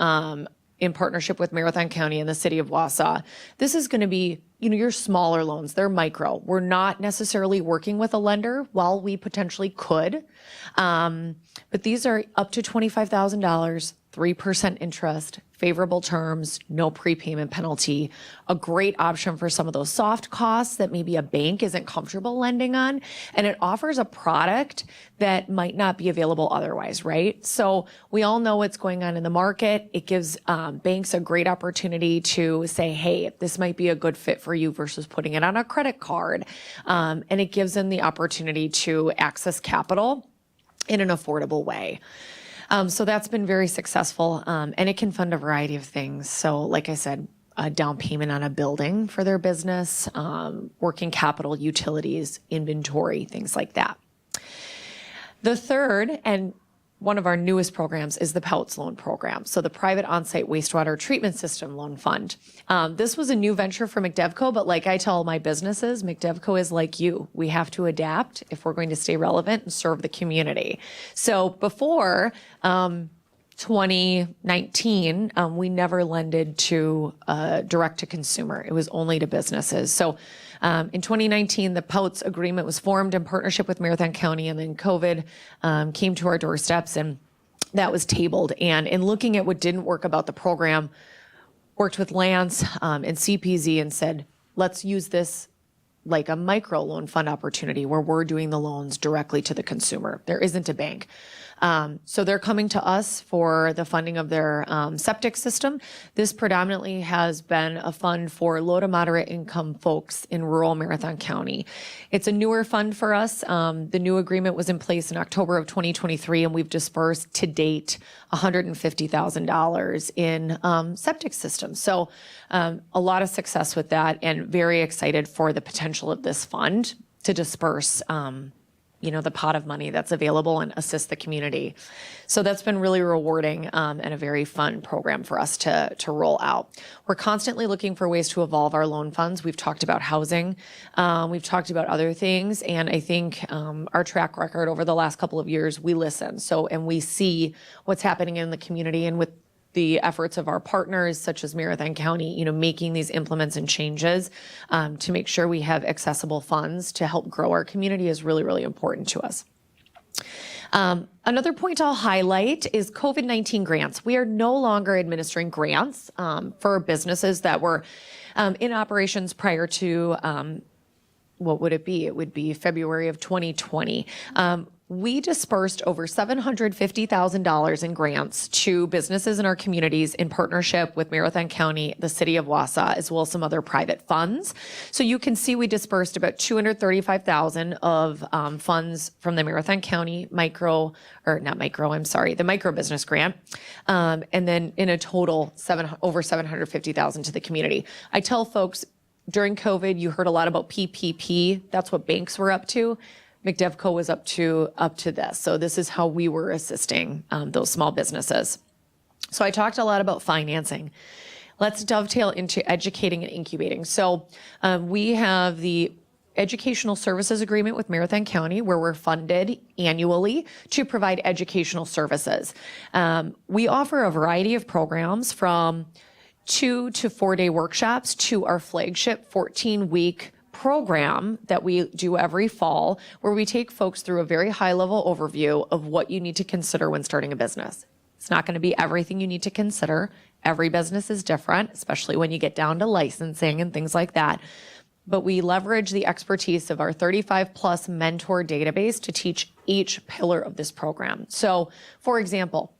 in partnership with Marathon County and the City of Wausau. This is going to be, your smaller loans. They're micro. We're not necessarily working with a lender, while we potentially could. But these are up to $25,000, 3% interest, favorable terms, no prepayment penalty, a great option for some of those soft costs that maybe a bank isn't comfortable lending on. And it offers a product that might not be available otherwise, right? So we all know what's going on in the market. It gives banks a great opportunity to say, hey, this might be a good fit for you versus putting it on a credit card. And it gives them the opportunity to access capital in an affordable way. So that's been very successful, and it can fund a variety of things. So like I said, a down payment on a building for their business, working capital, utilities, inventory, things like that. The third, and one of our newest programs, is the POUTS loan program. So the Private On-Site Wastewater Treatment System Loan Fund. This was a new venture for MCDEVCO, but like I tell my businesses, MCDEVCO is like you. We have to adapt if we're going to stay relevant and serve the community. So before 2019, we never lended to direct to consumer. It was only to businesses. So in 2019, the POUTS agreement was formed in partnership with Marathon County, and then COVID came to our doorsteps, and that was tabled. And in looking at what didn't work about the program, worked with Lance and CPZ and said, let's use this like a micro loan fund opportunity where we're doing the loans directly to the consumer. There isn't a bank. So they're coming to us for the funding of their septic system. This predominantly has been a fund for low to moderate income folks in rural Marathon County. It's a newer fund for us. The new agreement was in place in October of 2023, and we've dispersed to date $150,000 in septic systems. So a lot of success with that, and very excited for the potential of this fund to disperse the pot of money that's available and assist the community. So that's been really rewarding and a very fun program for us to roll out. We're constantly looking for ways to evolve our loan funds. We've talked about housing. We've talked about other things. And I think our track record over the last couple of years, we listen. And we see what's happening in the community, and with the efforts of our partners, such as Marathon County, making these implements and changes to make sure we have accessible funds to help grow our community is really, really important to us. Another point I'll highlight is COVID-19 grants. We are no longer administering grants for businesses that were in operations prior to, what would it be? It would be February of 2020. We dispersed over $750,000 in grants to businesses in our communities in partnership with Marathon County, the city of Wausau, as well as some other private funds. So you can see we dispersed about $235,000 of funds from the Marathon County the micro business grant. And then in a total, over $750,000 to the community. I tell folks, during COVID, you heard a lot about PPP. That's what banks were up to. MCDEVCO was up to this. So this is how we were assisting those small businesses. So I talked a lot about financing. Let's dovetail into educating and incubating. So we have the educational services agreement with Marathon County, where we're funded annually to provide educational services. We offer a variety of programs, from 2 to 4 day workshops to our flagship 14-week program that we do every fall, where we take folks through a very high level overview of what you need to consider when starting a business. It's not going to be everything you need to consider. Every business is different, especially when you get down to licensing and things like that. But we leverage the expertise of our 35 plus mentor database to teach each pillar of this program. So, for example,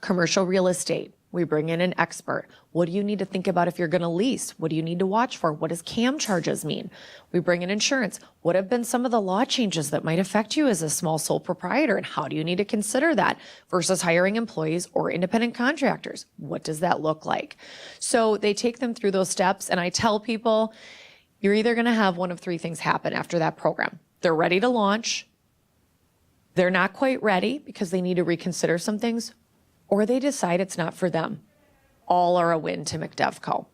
commercial real estate. We bring in an expert. What do you need to think about if you're going to lease? What do you need to watch for? What does CAM charges mean? We bring in insurance. What have been some of the law changes that might affect you as a small sole proprietor? And how do you need to consider that versus hiring employees or independent contractors? What does that look like? So they take them through those steps. And I tell people, you're either going to have one of three things happen after that program. They're ready to launch. They're not quite ready because they need to reconsider some things, or they decide it's not for them. All are a win to MCDEVCO.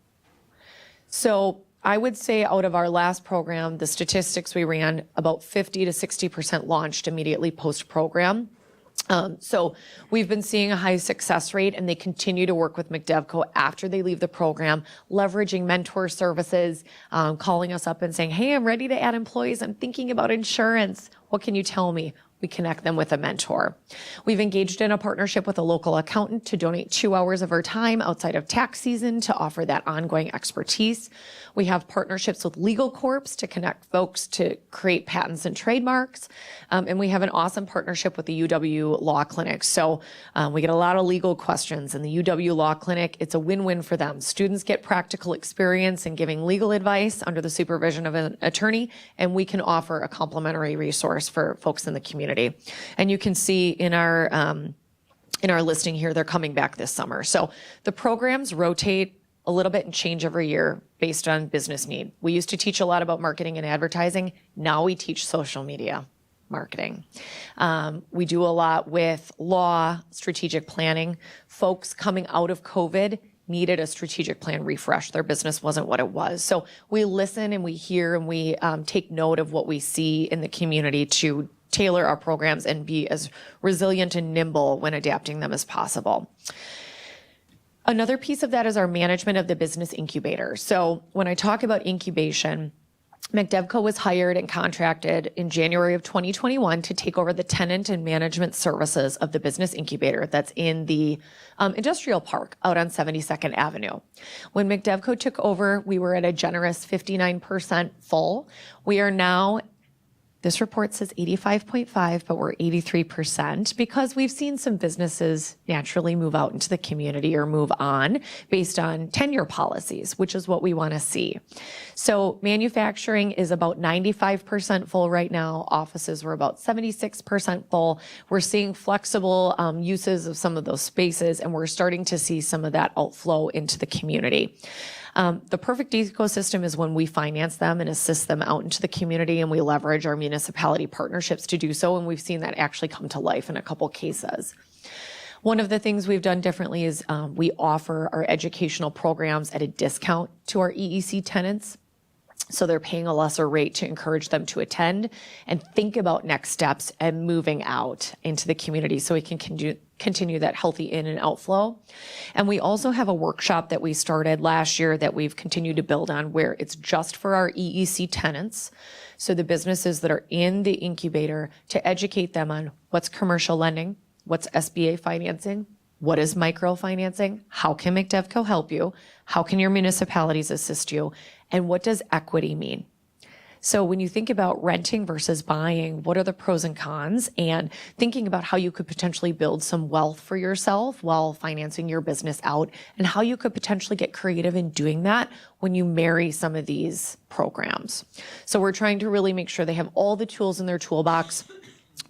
So I would say out of our last program, the statistics we ran, about 50 to 60% launched immediately post-program. So we've been seeing a high success rate, and they continue to work with MCDEVCO after they leave the program, leveraging mentor services, calling us up and saying, hey, I'm ready to add employees. I'm thinking about insurance. What can you tell me? we connect them with a mentor. We've engaged in a partnership with a local accountant to donate 2 hours of our time outside of tax season to offer that ongoing expertise. We have partnerships with legal corps to connect folks to create patents and trademarks. And we have an awesome partnership with the UW Law Clinic. So we get a lot of legal questions in the UW Law Clinic. It's a win-win for them. Students get practical experience in giving legal advice under the supervision of an attorney, and we can offer a complimentary resource for folks in the community. And you can see in our listing here, they're coming back this summer. So the programs rotate a little bit and change every year based on business need. We used to teach a lot about marketing and advertising. Now we teach social media marketing. We do a lot with law, strategic planning. Folks coming out of COVID needed a strategic plan refresh. Their business wasn't what it was. So we listen and we hear and we take note of what we see in the community to tailor our programs and be as resilient and nimble when adapting them as possible. Another piece of that is our management of the business incubator. So when I talk about incubation, MCDEVCO was hired and contracted in January of 2021 to take over the tenant and management services of the business incubator that's in the industrial park out on 72nd Avenue. When MCDEVCO took over, we were at a generous 59% full. We are now, this report says 85.5, but we're 83% because we've seen some businesses naturally move out into the community or move on based on tenure policies, which is what we want to see. So manufacturing is about 95% full right now. Offices were about 76% full. We're seeing flexible uses of some of those spaces, and we're starting to see some of that outflow into the community. The perfect ecosystem is when we finance them and assist them out into the community, and we leverage our municipality partnerships to do so, and we've seen that actually come to life in a couple cases. One of the things we've done differently is we offer our educational programs at a discount to our EEC tenants. So they're paying a lesser rate to encourage them to attend and think about next steps and moving out into the community so we can continue that healthy in and outflow. And we also have a workshop that we started last year that we've continued to build on where it's just for our EEC tenants. So the businesses that are in the incubator to educate them on what's commercial lending, what's SBA financing, what is microfinancing, how can MCDEVCO help you, how can your municipalities assist you, and what does equity mean? So when you think about renting versus buying, what are the pros and cons? And thinking about how you could potentially build some wealth for yourself while financing your business out, and how you could potentially get creative in doing that when you marry some of these programs. So we're trying to really make sure they have all the tools in their toolbox,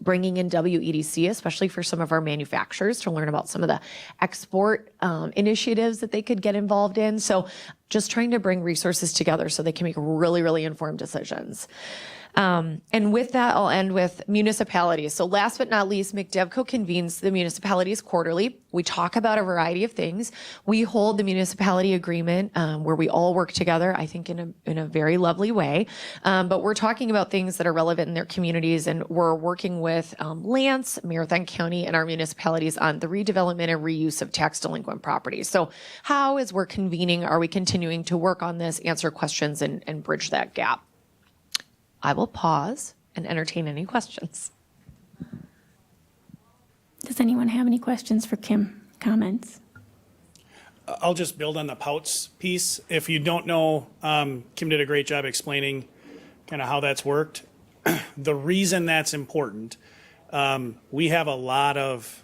bringing in WEDC, especially for some of our manufacturers to learn about some of the export initiatives that they could get involved in. So just trying to bring resources together so they can make really, really informed decisions. And with that, I'll end with municipalities. So last but not least, MCDEVCO convenes the municipalities quarterly. We talk about a variety of things. We hold the municipality agreement where we all work together, I think in a very lovely way. But we're talking about things that are relevant in their communities, and we're working with Lance, Marathon County, and our municipalities on the redevelopment and reuse of tax delinquent properties. So how, as we're convening, are we continuing to work on this, answer questions, and bridge that gap? I will pause and entertain any questions. Does anyone have any questions for Kim? Comments? I'll just build on the pouts piece. If you don't know, Kim did a great job explaining kind of how that's worked. The reason that's important, we have a lot of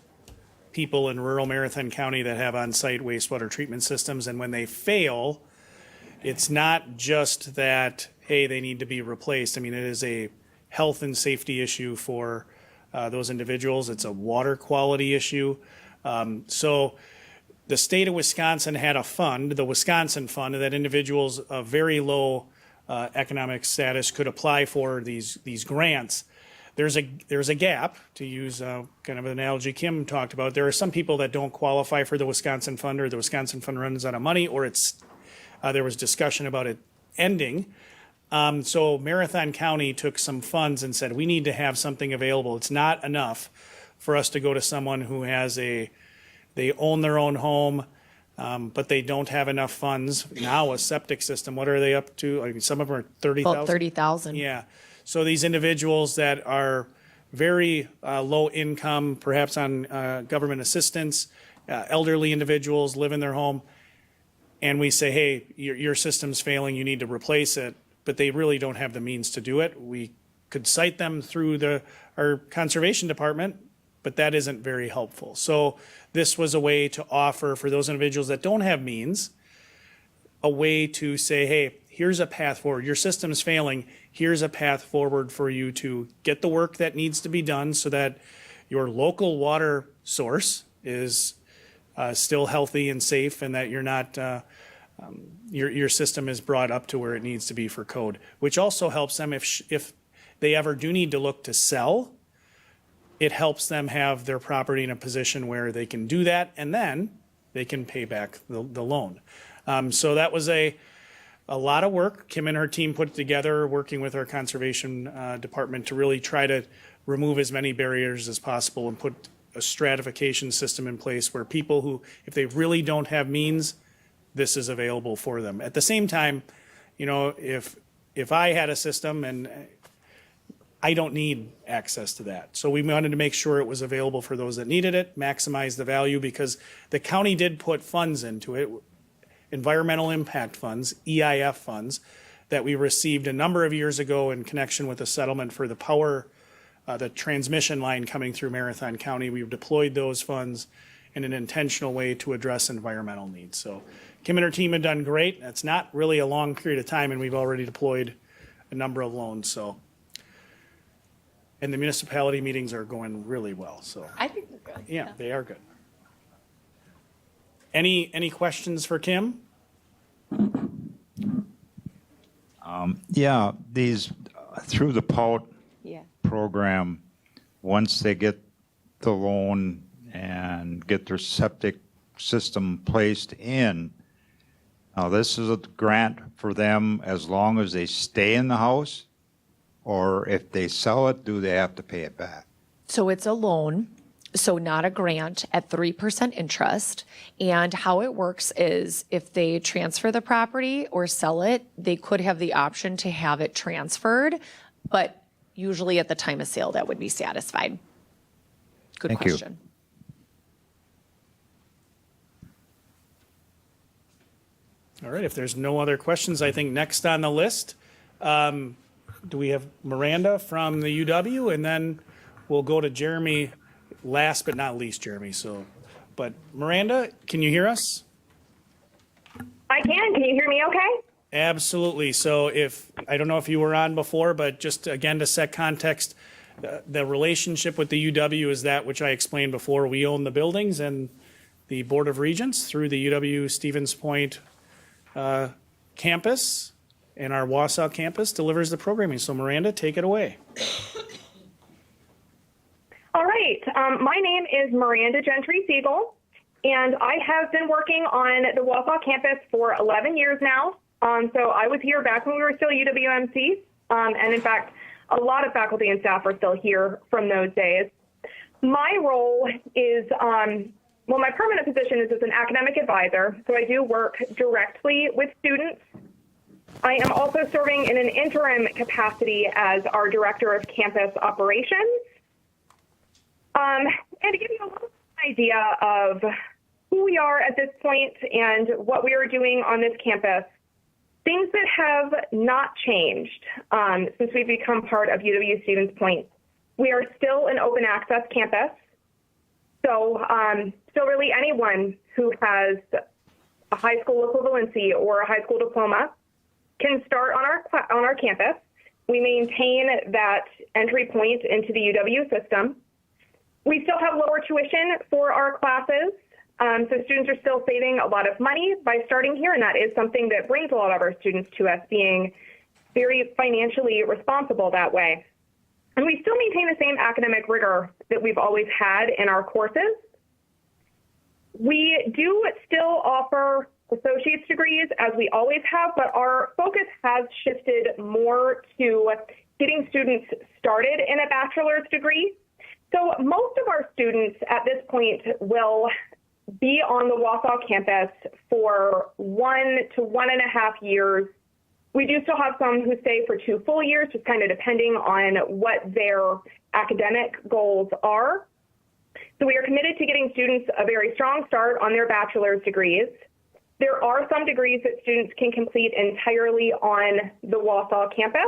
people in rural Marathon County that have on-site wastewater treatment systems, and when they fail, it's not just that, hey, they need to be replaced. I mean, it is a health and safety issue for those individuals. It's a water quality issue. So the state of Wisconsin had a fund, the Wisconsin Fund, that individuals of very low economic status could apply for these grants. There's a gap, to use kind of an analogy Kim talked about. There are some people that don't qualify for the Wisconsin Fund, or the Wisconsin Fund runs out of money, or there was discussion about it ending. So Marathon County took some funds and said, we need to have something available. It's not enough for us to go to someone who has they own their own home, but they don't have enough funds. Now a septic system, what are they up to? I mean, some of them are 30,000. About 30,000. Yeah. So these individuals that are very low income, perhaps on government assistance, elderly individuals live in their home, and we say, hey, your system's failing, you need to replace it, but they really don't have the means to do it. We could cite them through our conservation department, but that isn't very helpful. So this was a way to offer for those individuals that don't have means, a way to say, hey, here's a path forward. Your system's failing. Here's a path forward for you to get the work that needs to be done so that your local water source is still healthy and safe, and that you're not your system is brought up to where it needs to be for code, which also helps them if they ever do need to look to sell. It helps them have their property in a position where they can do that, and then they can pay back the loan. So that was a lot of work Kim and her team put together, working with our conservation department to really try to remove as many barriers as possible and put a stratification system in place where people who, if they really don't have means, this is available for them. At the same time, you know, if I had a system and I don't need access to that. So we wanted to make sure it was available for those that needed it, maximize the value, because the county did put funds into it, environmental impact funds, EIF funds, that we received a number of years ago in connection with a settlement for the power, the transmission line coming through Marathon County. We've deployed those funds in an intentional way to address environmental needs. So Kim and her team have done great. That's not really a long period of time, and we've already deployed a number of loans. So, and the municipality meetings are going really well. So I think they're good. yeah, they are good. Any questions for Kim? Yeah, these, through the POUT Yeah. program, once they get the loan and get their septic system placed in, now this is a grant for them as long as they stay in the house, or if they sell it, do they have to pay it back? So it's a loan, so not a grant at 3% interest. And how it works is if they transfer the property or sell it, they could have the option to have it transferred, but usually at the time of sale, that would be satisfied. Good Thank you. question. All right, if there's no other questions, I think next on the list, do we have Miranda from the UW? And then we'll go to Jeremy, last but not least, Jeremy. So, but Miranda, can you hear us? I can. Can you hear me okay? Absolutely. So I don't know if you were on before, but just again, to set context, the relationship with the UW is that which I explained before. We own the buildings, and the Board of Regents through the UW Stevens Point campus and our Wausau campus delivers the programming. So Miranda, take it away. All right. My name is Miranda Gentry Siegel, and I have been working on the Wausau campus for 11 years now. So I was here back when we were still UWMC, and in fact, a lot of faculty and staff are still here from those days. My role is, well, my permanent position is as an academic advisor, so I do work directly with students. I am also serving in an interim capacity as our Director of Campus Operations. And to give you a little idea of who we are at this point and what we are doing on this campus, things that have not changed since we've become part of UW Stevens Point. We are still an open access campus. So really anyone who has a high school equivalency or a high school diploma can start on our campus. We maintain that entry point into the UW system. We still have lower tuition for our classes. So students are still saving a lot of money by starting here, and that is something that brings a lot of our students to us, being very financially responsible that way. And we still maintain the same academic rigor that we've always had in our courses. We do still offer associate's degrees, as we always have, but our focus has shifted more to getting students started in a bachelor's degree. So most of our students at this point will be on the Wausau campus for 1 to 1.5 years We do still have some who stay for 2 full years, just kind of depending on what their academic goals are. So we are committed to getting students a very strong start on their bachelor's degrees. There are some degrees that students can complete entirely on the Wausau campus.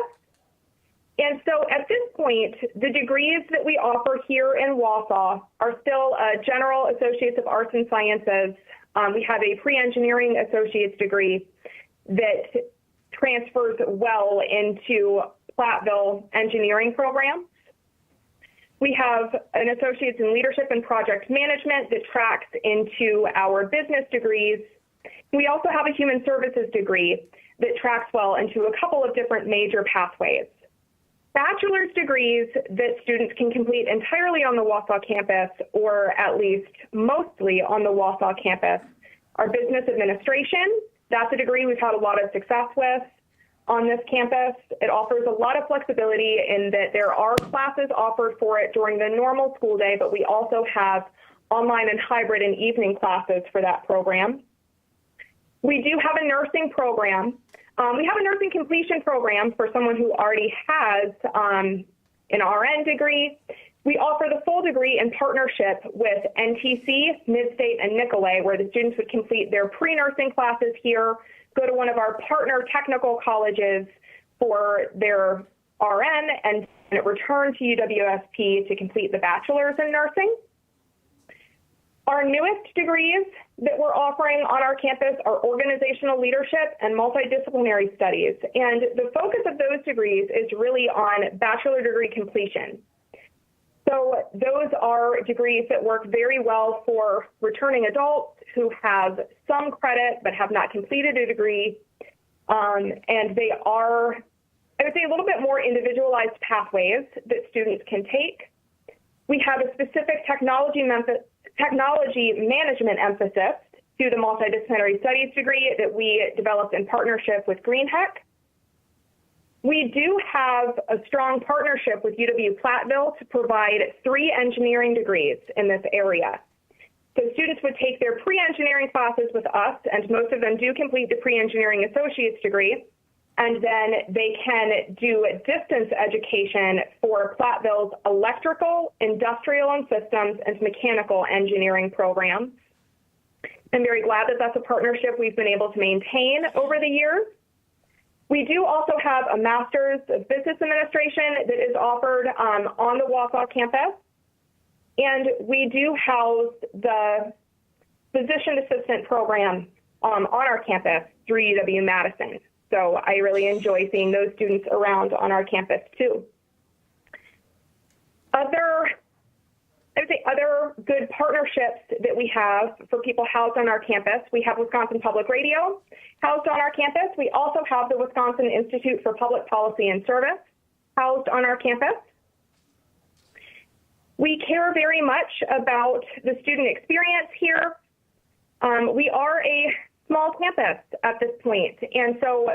And so at this point, the degrees that we offer here in Wausau are still a General Associates of Arts and Sciences. We have a pre-engineering associate's degree that transfers well into Platteville engineering programs. We have an associate's in leadership and project management that tracks into our business degrees. We also have a human services degree that tracks well into a couple of different major pathways. Bachelor's degrees that students can complete entirely on the Wausau campus, or at least mostly on the Wausau campus, are business administration. That's a degree we've had a lot of success with on this campus. It offers a lot of flexibility in that there are classes offered for it during the normal school day, but we also have online and hybrid and evening classes for that program. We do have a nursing program. We have a nursing completion program for someone who already has an RN degree. We offer the full degree in partnership with NTC, Midstate, and Nicolet, where the students would complete their pre-nursing classes here, go to one of our partner technical colleges for their RN, and return to UWSP to complete the bachelor's in nursing. Our newest degrees that we're offering on our campus are organizational leadership and multidisciplinary studies. And the focus of those degrees is really on bachelor degree completion. So those are degrees that work very well for returning adults who have some credit but have not completed a degree. And they are, I would say, a little bit more individualized pathways that students can take. We have a specific technology management emphasis to the multidisciplinary studies degree that we developed in partnership with GreenHeck. We do have a strong partnership with UW-Platteville to provide 3 engineering degrees in this area. So students would take their pre-engineering classes with us, and most of them do complete the pre-engineering associate's degree, and then they can do distance education for Platteville's electrical, industrial and systems, and mechanical engineering programs. I'm very glad that that's a partnership we've been able to maintain over the years. We do also have a Master's of Business Administration that is offered on the Wausau campus. And we do house the Physician Assistant program on our campus through UW-Madison. So I really enjoy seeing those students around on our campus too. Other good partnerships that we have for people housed on our campus, we have Wisconsin Public Radio housed on our campus. We also have the Wisconsin Institute for Public Policy and Service housed on our campus. We care very much about the student experience here. We are a small campus at this point, and so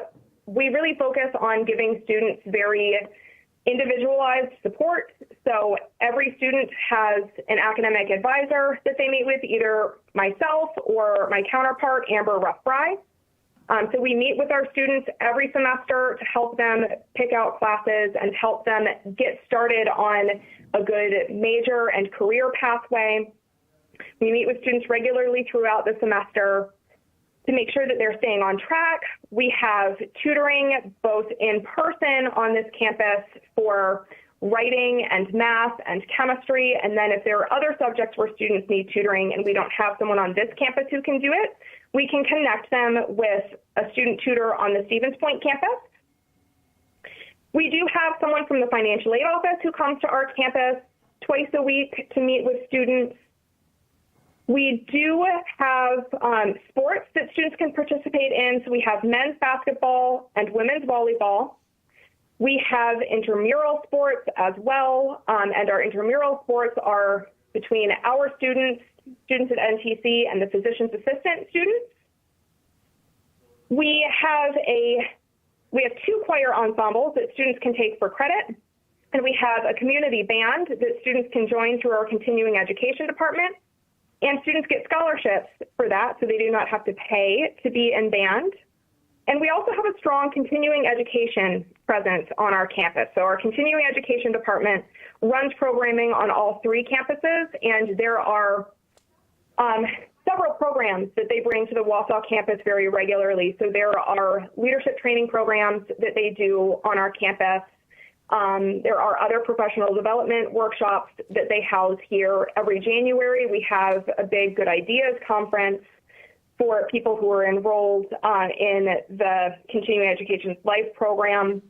we really focus on giving students very individualized support. So every student has an academic advisor that they meet with, either myself or my counterpart, Amber Ruff-Fry. So we meet with our students every semester to help them pick out classes and help them get started on a good major and career pathway. We meet with students regularly throughout the semester to make sure that they're staying on track. We have tutoring both in person on this campus for writing and math and chemistry. And then if there are other subjects where students need tutoring and we don't have someone on this campus who can do it, we can connect them with a student tutor on the Stevens Point campus. We do have someone from the financial aid office who comes to our campus twice a week to meet with students. We do have sports that students can participate in. So we have men's basketball and women's volleyball. We have intramural sports as well, and our intramural sports are between our students at NTC, and the physician's assistant students. We have 2 choir ensembles that students can take for credit, and we have a community band that students can join through our continuing education department. And students get scholarships for that, so they do not have to pay to be in band. And we also have a strong continuing education presence on our campus. So our continuing education department runs programming on all 3 campuses, and there are several programs that they bring to the Wausau campus very regularly. So there are leadership training programs that they do on our campus. There are other professional development workshops that they house here. Every January, we have a big Good Ideas conference for people who are enrolled in the Continuing Education Life program.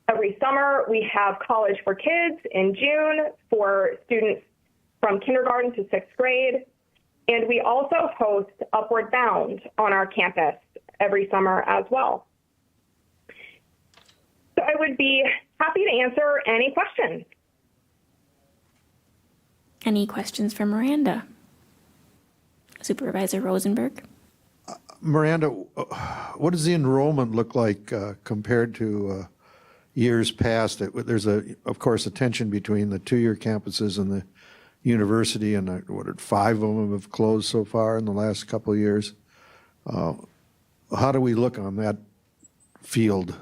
Every summer, we have College for Kids in June for students from kindergarten to 6th grade. And we also host Upward Bound on our campus every summer as well. So I would be happy to answer any questions. Any questions for Miranda? Supervisor Rosenberg? Miranda, what does the enrollment look like compared to years past? There's, of course, a tension between the 2-year campuses and the university, and 5 of them have closed so far in the last couple of years. How do we look on that field?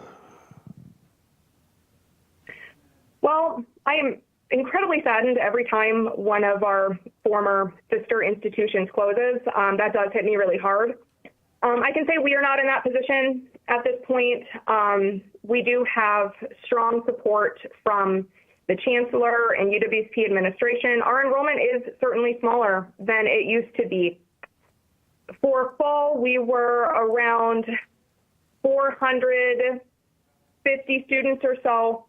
Well, I am incredibly saddened every time one of our former sister institutions closes. That does hit me really hard. I can say we are not in that position at this point. We do have strong support from the Chancellor and UWSP administration. Our enrollment is certainly smaller than it used to be. For fall, we were around 450 students or so.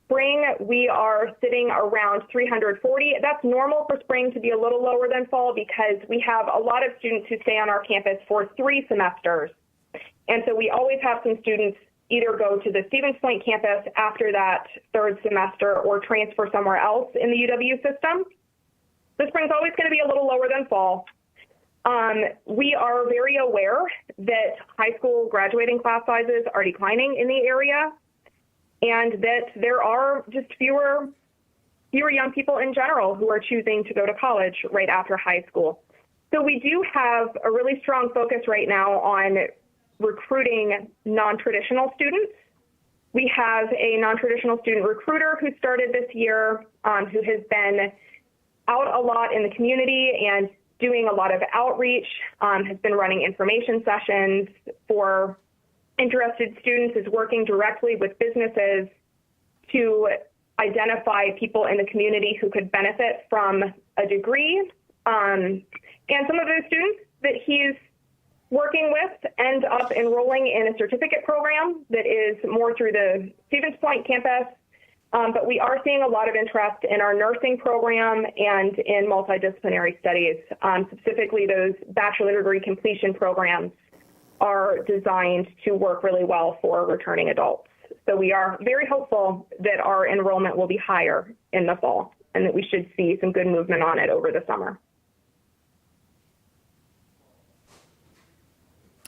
Spring, we are sitting around 340. That's normal for spring to be a little lower than fall because we have a lot of students who stay on our campus for 3 semesters. And so we always have some students either go to the Stevens Point campus after that 3rd semester or transfer somewhere else in the UW system. The spring's always going to be a little lower than fall. We are very aware that high school graduating class sizes are declining in the area and that there are just fewer young people in general who are choosing to go to college right after high school. So we do have a really strong focus right now on recruiting non-traditional students. We have a non-traditional student recruiter who started this year, who has been out a lot in the community and doing a lot of outreach, has been running information sessions for interested students, is working directly with businesses to identify people in the community who could benefit from a degree. And some of those students that he's working with end up enrolling in a certificate program that is more through the Stevens Point campus. But we are seeing a lot of interest in our nursing program and in multidisciplinary studies. Specifically, those bachelor degree completion programs are designed to work really well for returning adults. So we are very hopeful that our enrollment will be higher in the fall and that we should see some good movement on it over the summer.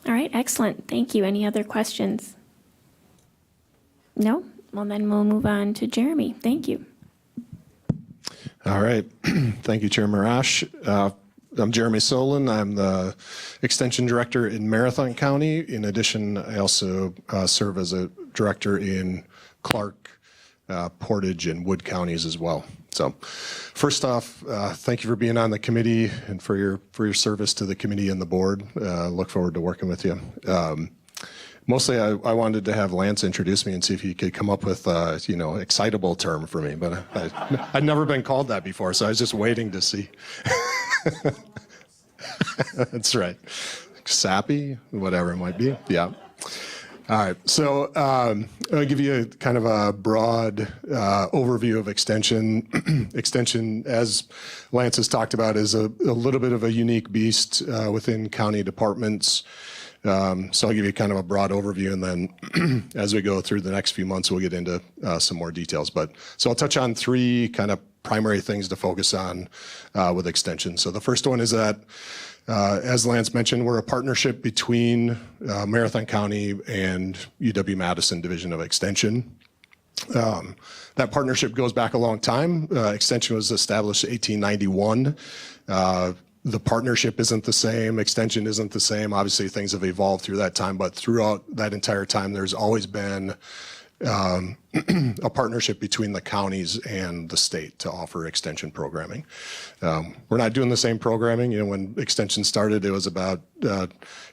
All right, excellent. Thank you. Any other questions? No? Well, then we'll move on to Jeremy. Thank you. All right. Thank you, Chair Marash. I'm Jeremy Solon. I'm the Extension Director in Marathon County. In addition, I also serve as a director in Clark, Portage, and Wood counties as well. So first off, thank you for being on the committee and for your service to the committee and the board. Look forward to working with you. Mostly, I wanted to have Lance introduce me and see if he could come up with a, excitable term for me, but I'd never been called that before, so I was just waiting to see. That's right. Sappy, whatever it might be. Yeah. All right. So I'll give you a kind of a broad overview of Extension. Extension, as Lance has talked about, is a little bit of a unique beast within county departments. So I'll give you kind of a broad overview, and then as we go through the next few months, we'll get into some more details. So I'll touch on 3 kind of primary things to focus on with Extension. So the first one is that, as Lance mentioned, we're a partnership between Marathon County and UW-Madison Division of Extension. That partnership goes back a long time. Extension was established in 1891. the partnership isn't the same, extension isn't the same. Obviously, things have evolved through that time, but throughout that entire time, there's always been a partnership between the counties and the state to offer extension programming. We're not doing the same programming. You know, when extension started, it was about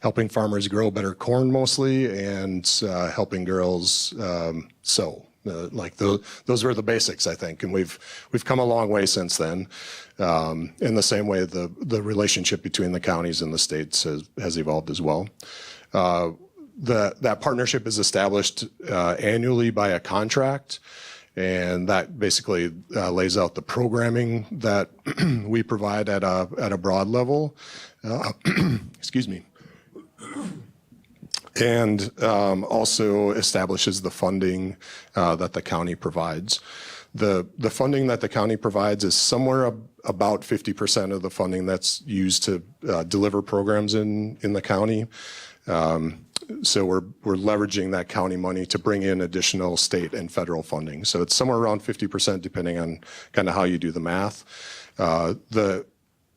helping farmers grow better corn mostly and helping girls sow. Those were the basics, I think, and we've come a long way since then. In the same way, the relationship between the counties and the states has evolved as well. That partnership is established annually by a contract, and that basically lays out the programming that we provide at a broad level. Excuse me. And also establishes the funding that the county provides. The funding that the county provides is somewhere about 50% of the funding that's used to deliver programs in the county. So we're leveraging that county money to bring in additional state and federal funding. So it's somewhere around 50% depending on kind of how you do the math. The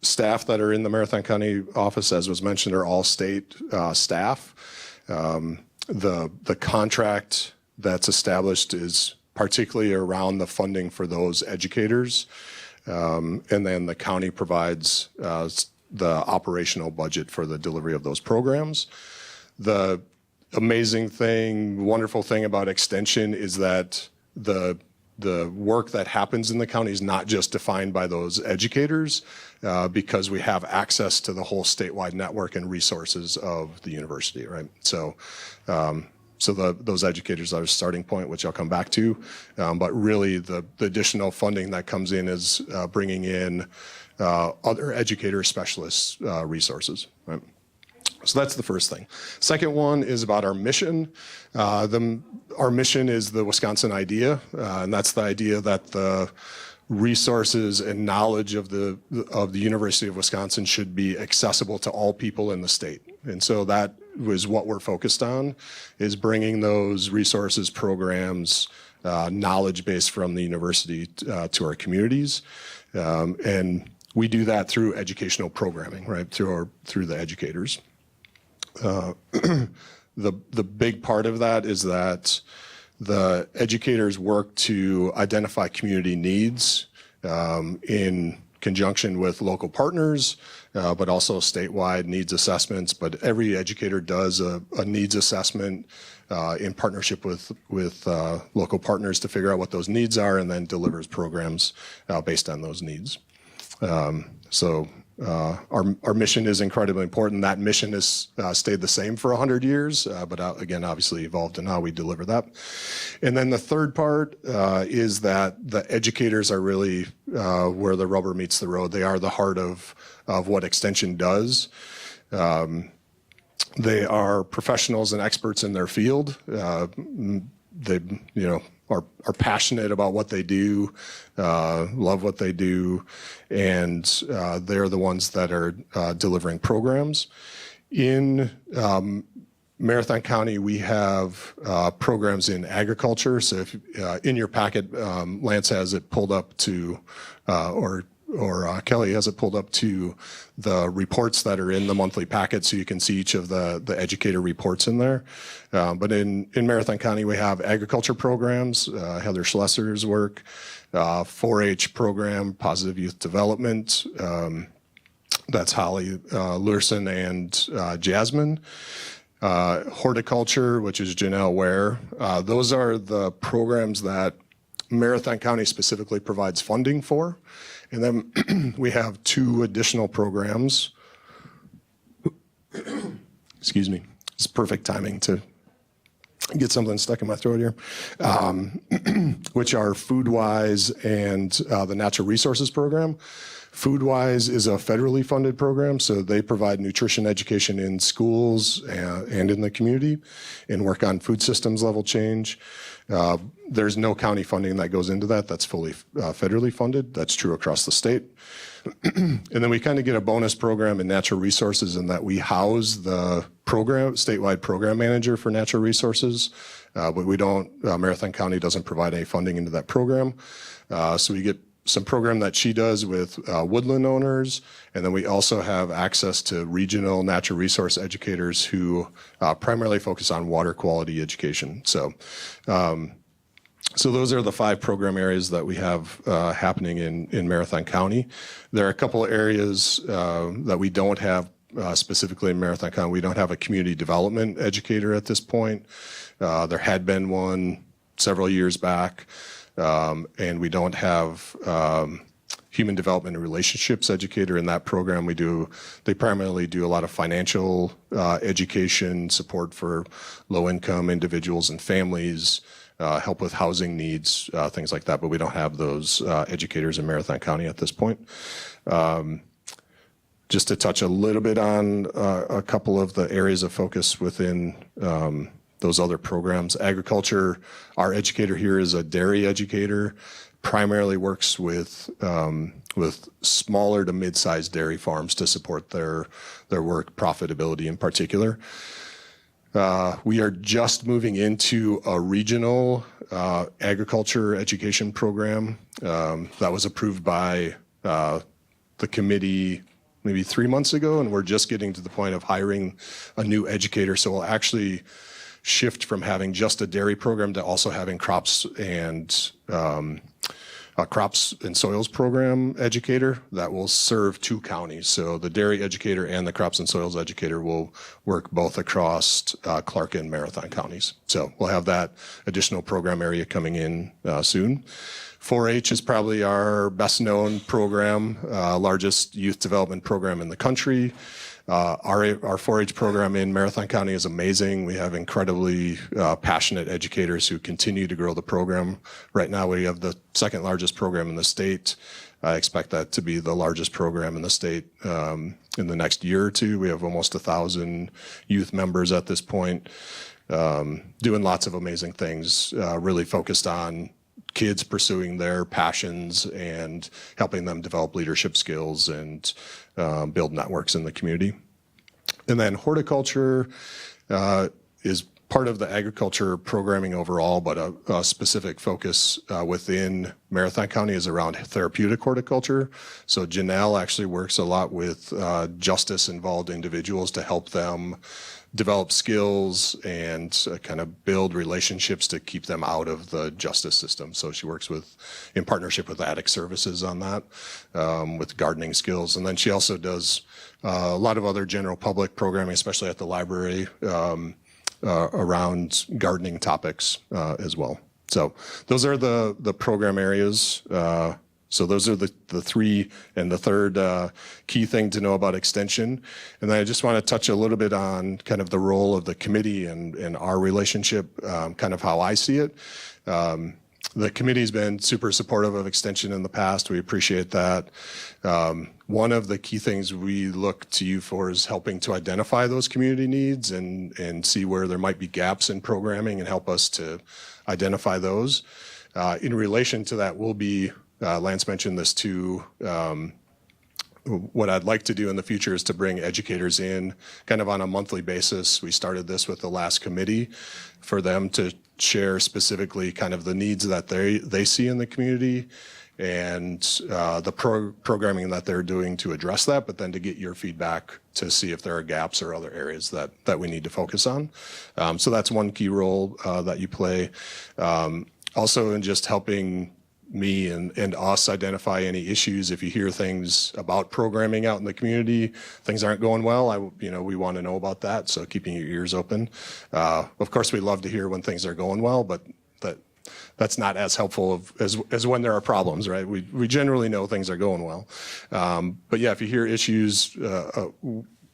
staff that are in the Marathon County office, as was mentioned, are all state staff. The contract that's established is particularly around the funding for those educators. And then the county provides the operational budget for the delivery of those programs. The amazing thing, wonderful thing about extension is that the work that happens in the county is not just defined by those educators, because we have access to the whole statewide network and resources of the university, right? So those educators are a starting point, which I'll come back to. But really, the additional funding that comes in is bringing in other educator specialist resources, right? So that's the first thing. Second one is about our mission. Our mission is the Wisconsin idea, and that's the idea that the resources and knowledge of the University of Wisconsin should be accessible to all people in the state. And so that was what we're focused on, is bringing those resources, programs, knowledge base from the university to our communities. And we do that through educational programming, right, through the educators. The big part of that is that the educators work to identify community needs in conjunction with local partners, but also statewide needs assessments. But every educator does a needs assessment in partnership with local partners to figure out what those needs are, and then delivers programs based on those needs. Our mission is incredibly important. That mission has stayed the same for 100 years, but again, obviously evolved in how we deliver that. And then the third part is that the educators are really where the rubber meets the road. They are the heart of what Extension does. They are professionals and experts in their field. They, are passionate about what they do, love what they do, and they're the ones that are delivering programs. In Marathon County, we have programs in agriculture. So if in your packet, Lance has it pulled up to, or Kelly has it pulled up to the reports that are in the monthly packet, so you can see each of the educator reports in there. But in Marathon County, we have agriculture programs, Heather Schlesser's work, 4-H program, positive youth development. That's Holly Lurson and Jasmine. Horticulture, which is Janelle Ware. Those are the programs that Marathon County specifically provides funding for. And then we have 2 additional programs. Excuse me. It's perfect timing to get something stuck in my throat here. Which are FoodWise and the Natural Resources Program. FoodWise is a federally funded program, so they provide nutrition education in schools and in the community and work on food systems level change. There's no county funding that goes into that. That's fully federally funded. That's true across the state. And then we kind of get a bonus program in natural resources in that we house the statewide program manager for natural resources, but we don't, Marathon County doesn't provide any funding into that program. So we get some program that she does with woodland owners, and then we also have access to regional natural resource educators who primarily focus on water quality education. So those are the 5 program areas that we have happening in Marathon County. There are a couple of areas that we don't have specifically in Marathon County. We don't have a community development educator at this point. There had been one several years back. And we don't have human development and relationships educator in that program. They primarily do a lot of financial education, support for low-income individuals and families, help with housing needs, things like that, but we don't have those educators in Marathon County at this point. Just to touch a little bit on a couple of the areas of focus within those other programs. Agriculture, our educator here is a dairy educator, primarily works with smaller to mid-sized dairy farms to support their work profitability in particular. We are just moving into a regional agriculture education program that was approved by the committee maybe 3 months ago, and we're just getting to the point of hiring a new educator. So we'll actually shift from having just a dairy program to also having crops and soils program educator that will serve 2 counties. So the dairy educator and the crops and soils educator will work both across Clark and Marathon counties. So we'll have that additional program area coming in soon. 4-H is probably our best known program, largest youth development program in the country. Our 4-H program in Marathon County is amazing. We have incredibly passionate educators who continue to grow the program. Right now we have the 2nd largest program in the state. I expect that to be the largest program in the state in the next year or 2. We have almost 1,000 youth members at this point, doing lots of amazing things, really focused on kids pursuing their passions and helping them develop leadership skills and build networks in the community. And then horticulture is part of the agriculture programming overall, but a specific focus within Marathon County is around therapeutic horticulture. So Janelle actually works a lot with justice-involved individuals to help them develop skills and kind of build relationships to keep them out of the justice system. So she works in partnership with Addict Services on that, with gardening skills. And then she also does a lot of other general public programming, especially at the library, around gardening topics as well. So those are the program areas. So those are the 3, and the 3rd key thing to know about extension. And then I just want to touch a little bit on kind of the role of the committee and our relationship, kind of how I see it. The committee's been super supportive of extension in the past. We appreciate that. One of the key things we look to you for is helping to identify those community needs and see where there might be gaps in programming and help us to identify those. In relation to that, we'll be Lance mentioned this too. What I'd like to do in the future is to bring educators in kind of on a monthly basis. We started this with the last committee for them to share specifically kind of the needs that they see in the community and the programming that they're doing to address that, but then to get your feedback to see if there are gaps or other areas that we need to focus on. So that's one key role that you play. Also in just helping me and us identify any issues. If you hear things about programming out in the community, things aren't going well, we want to know about that. So keeping your ears open. Of course, we love to hear when things are going well, but that's not as helpful as when there are problems, right? We generally know things are going well. But yeah, if you hear issues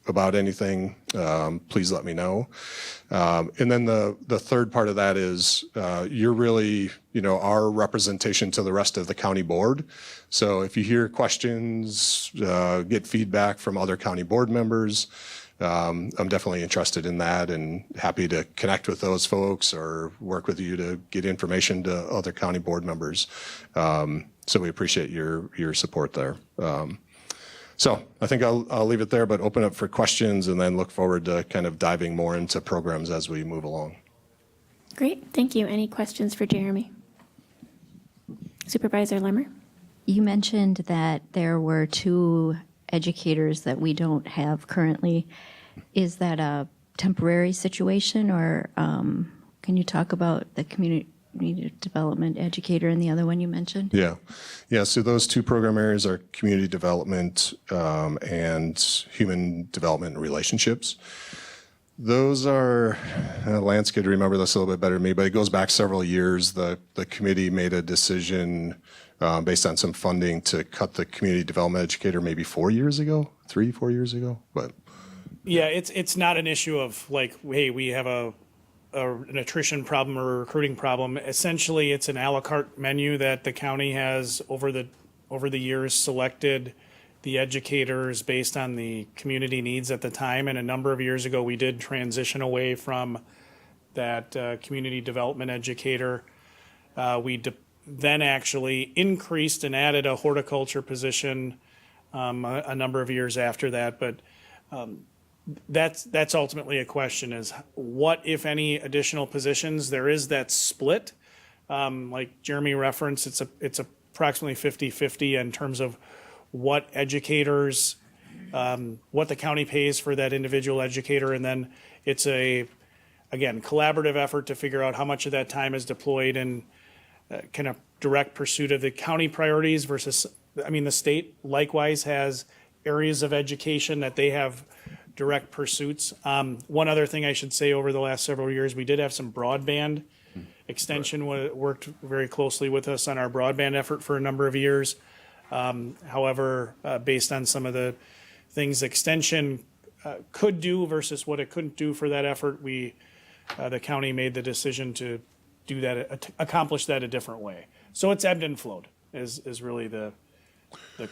about anything, please let me know. And then the 3rd part of that is you're really, our representation to the rest of the county board. So if you hear questions, get feedback from other county board members, I'm definitely interested in that and happy to connect with those folks or work with you to get information to other county board members. So we appreciate your support there. So I think I'll leave it there, but open up for questions and then look forward to kind of diving more into programs as we move along. Great, thank you. Any questions for Jeremy? Supervisor Lemmer? You mentioned that there were 2 educators that we don't have currently. Is that a temporary situation, or can you talk about the community development educator and the other one you mentioned? Yeah. So those 2 program areas are community development and human development and relationships. Those are, Lance could remember this a little bit better than me, but it goes back several years. The committee made a decision based on some funding to cut the community development educator maybe 4 years ago, 3-4 years ago. But Yeah, it's not an issue of like, hey, we have an attrition problem or a recruiting problem. Essentially, it's an a la carte menu that the county has over the years selected the educators based on the community needs at the time. And a number of years ago, we did transition away from that community development educator. Then actually increased and added a horticulture position a number of years after that. But that's ultimately a question: is what, if any, additional positions? There is that split, like Jeremy referenced. It's approximately 50-50 in terms of what educators, what the county pays for that individual educator, and then it's again collaborative effort to figure out how much of that time is deployed in kind of direct pursuit of the county priorities versus, the state likewise has areas of education that they have direct pursuits. One other thing I should say, over the last several years, we did have some broadband extension worked very closely with us on our broadband effort for a number of years. However, based on some of the things extension could do versus what it couldn't do for that effort, the county made the decision to do that, accomplish that a different way. So it's ebbed and flowed is really the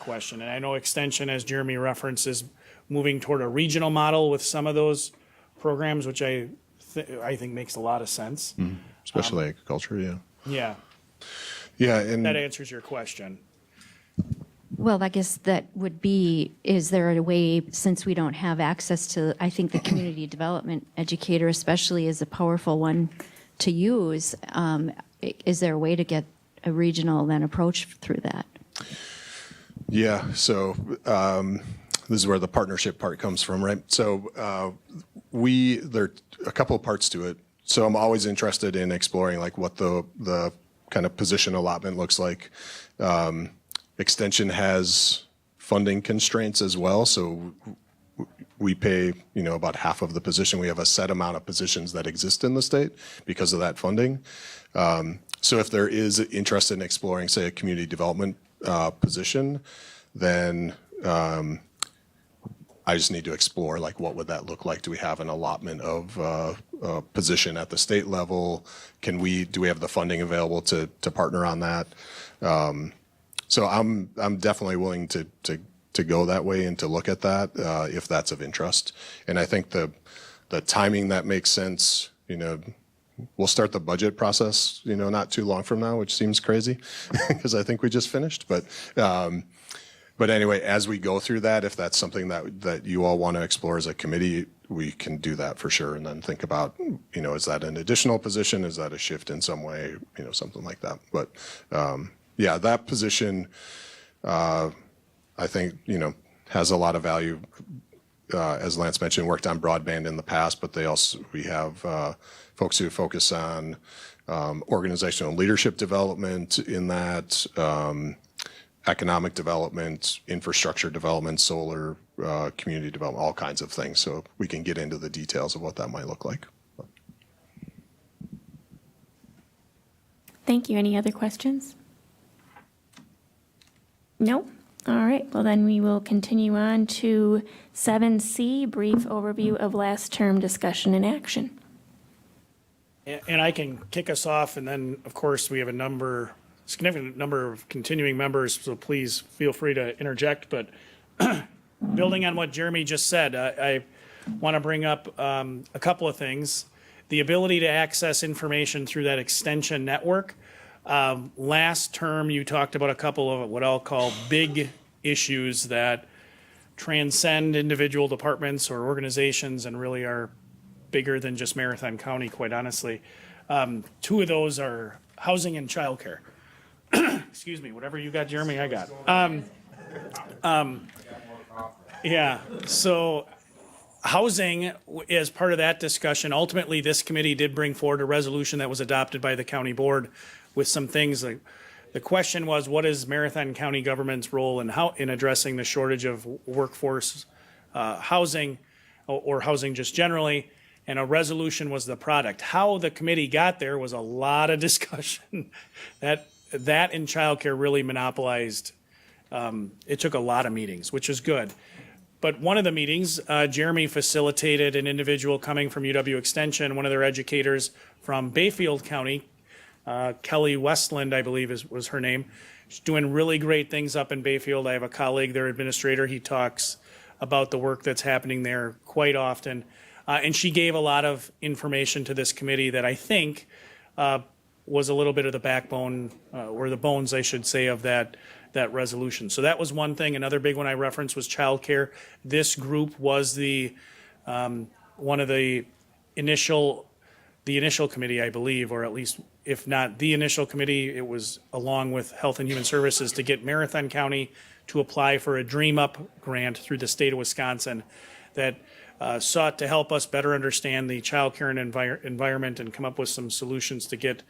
question. And I know extension, as Jeremy referenced, is moving toward a regional model with some of those programs, which I think makes a lot of sense. especially agriculture, Yeah, and that answers your question. Well, I guess that would be, is there a way, since we don't have access to, I think the community development educator especially is a powerful one to use. Is there a way to get a regional then approach through that? Yeah, so this is where the partnership part comes from, right? So there are a couple of parts to it. So I'm always interested in exploring like what the kind of position allotment looks like. Extension has funding constraints as well, so we pay about half of the position. We have a set amount of positions that exist in the state because of that funding. So if there is interest in exploring, say, a community development position, then I just need to explore like what would that look like? Do we have an allotment of a position at the state level? Do we have the funding available to partner on that? So I'm definitely willing to go that way and to look at that if that's of interest. And I think the timing that makes sense, we'll start the budget process, not too long from now, which seems crazy because I think we just finished. But anyway, as we go through that, if that's something that you all want to explore as a committee, we can do that for sure. And then think about, is that an additional position? Is that a shift in some way? Something like that. But yeah, that position, I think, has a lot of value. As Lance mentioned, worked on broadband in the past, but we have folks who focus on organizational leadership development in that, economic development, infrastructure development, solar, community development, all kinds of things. So we can get into the details of what that might look like. Thank you. Any other questions? No? All right. Well, then we will continue on to 7C, brief overview of last term discussion and action. And I can kick us off, and then, of course, we have a significant number of continuing members, so please feel free to interject. But building on what Jeremy just said, I want to bring up a couple of things. The ability to access information through that extension network. Last term, you talked about a couple of what I'll call big issues that transcend individual departments or organizations and really are bigger than just Marathon County, quite honestly. Two of those are housing and childcare. excuse me, whatever you got, Jeremy, I got. Yeah, so housing is part of that discussion. Ultimately, this committee did bring forward a resolution that was adopted by the county board with some things like, the question was, what is Marathon County government's role in addressing the shortage of workforce housing or housing just generally? And a resolution was the product. How the committee got there was a lot of discussion. That and childcare really monopolized. It took a lot of meetings, which is good. But one of the meetings, Jeremy facilitated an individual coming from UW Extension, one of their educators from Bayfield County, Kelly Westland, I believe was her name. She's doing really great things up in Bayfield. I have a colleague, their administrator. He talks about the work that's happening there quite often. And she gave a lot of information to this committee that I think was a little bit of the backbone, or the bones, I should say, of that resolution. So that was one thing. Another big one I referenced was childcare. This group was one of the initial committee, I believe, or at least if not the initial committee, it was along with Health and Human Services to get Marathon County to apply for a Dream Up grant through the state of Wisconsin that sought to help us better understand the childcare and environment and come up with some solutions to get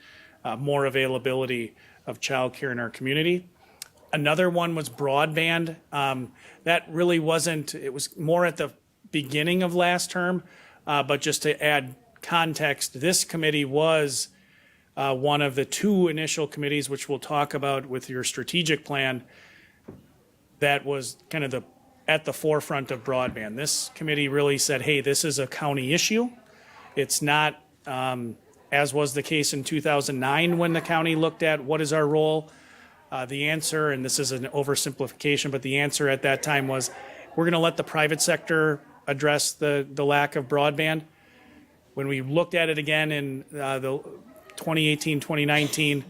more availability of childcare in our community. Another one was broadband. That really wasn't, it was more at the beginning of last term, but just to add context, this committee was one of the two initial committees, which we'll talk about with your strategic plan, that was kind of at the forefront of broadband. This committee really said, hey, this is a county issue. It's not, as was the case in 2009 when the county looked at what is our role. The answer, and this is an oversimplification, but the answer at that time was, we're going to let the private sector address the lack of broadband. When we looked at it again in the 2018, 2019,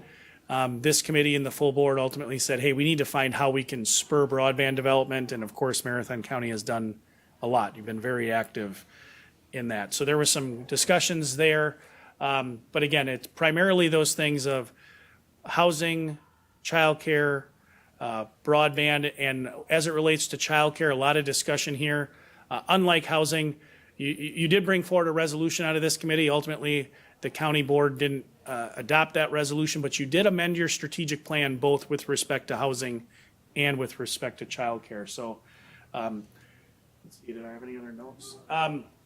this committee and the full board ultimately said, hey, we need to find how we can spur broadband development. And of course, Marathon County has done a lot. You've been very active in that. So there was some discussions there. But again, it's primarily those things of housing, childcare, broadband, and as it relates to childcare, a lot of discussion here. Unlike housing, you did bring forward a resolution out of this committee. Ultimately, the county board didn't adopt that resolution, but you did amend your strategic plan both with respect to housing and with respect to childcare. So, let's see, did I have any other notes?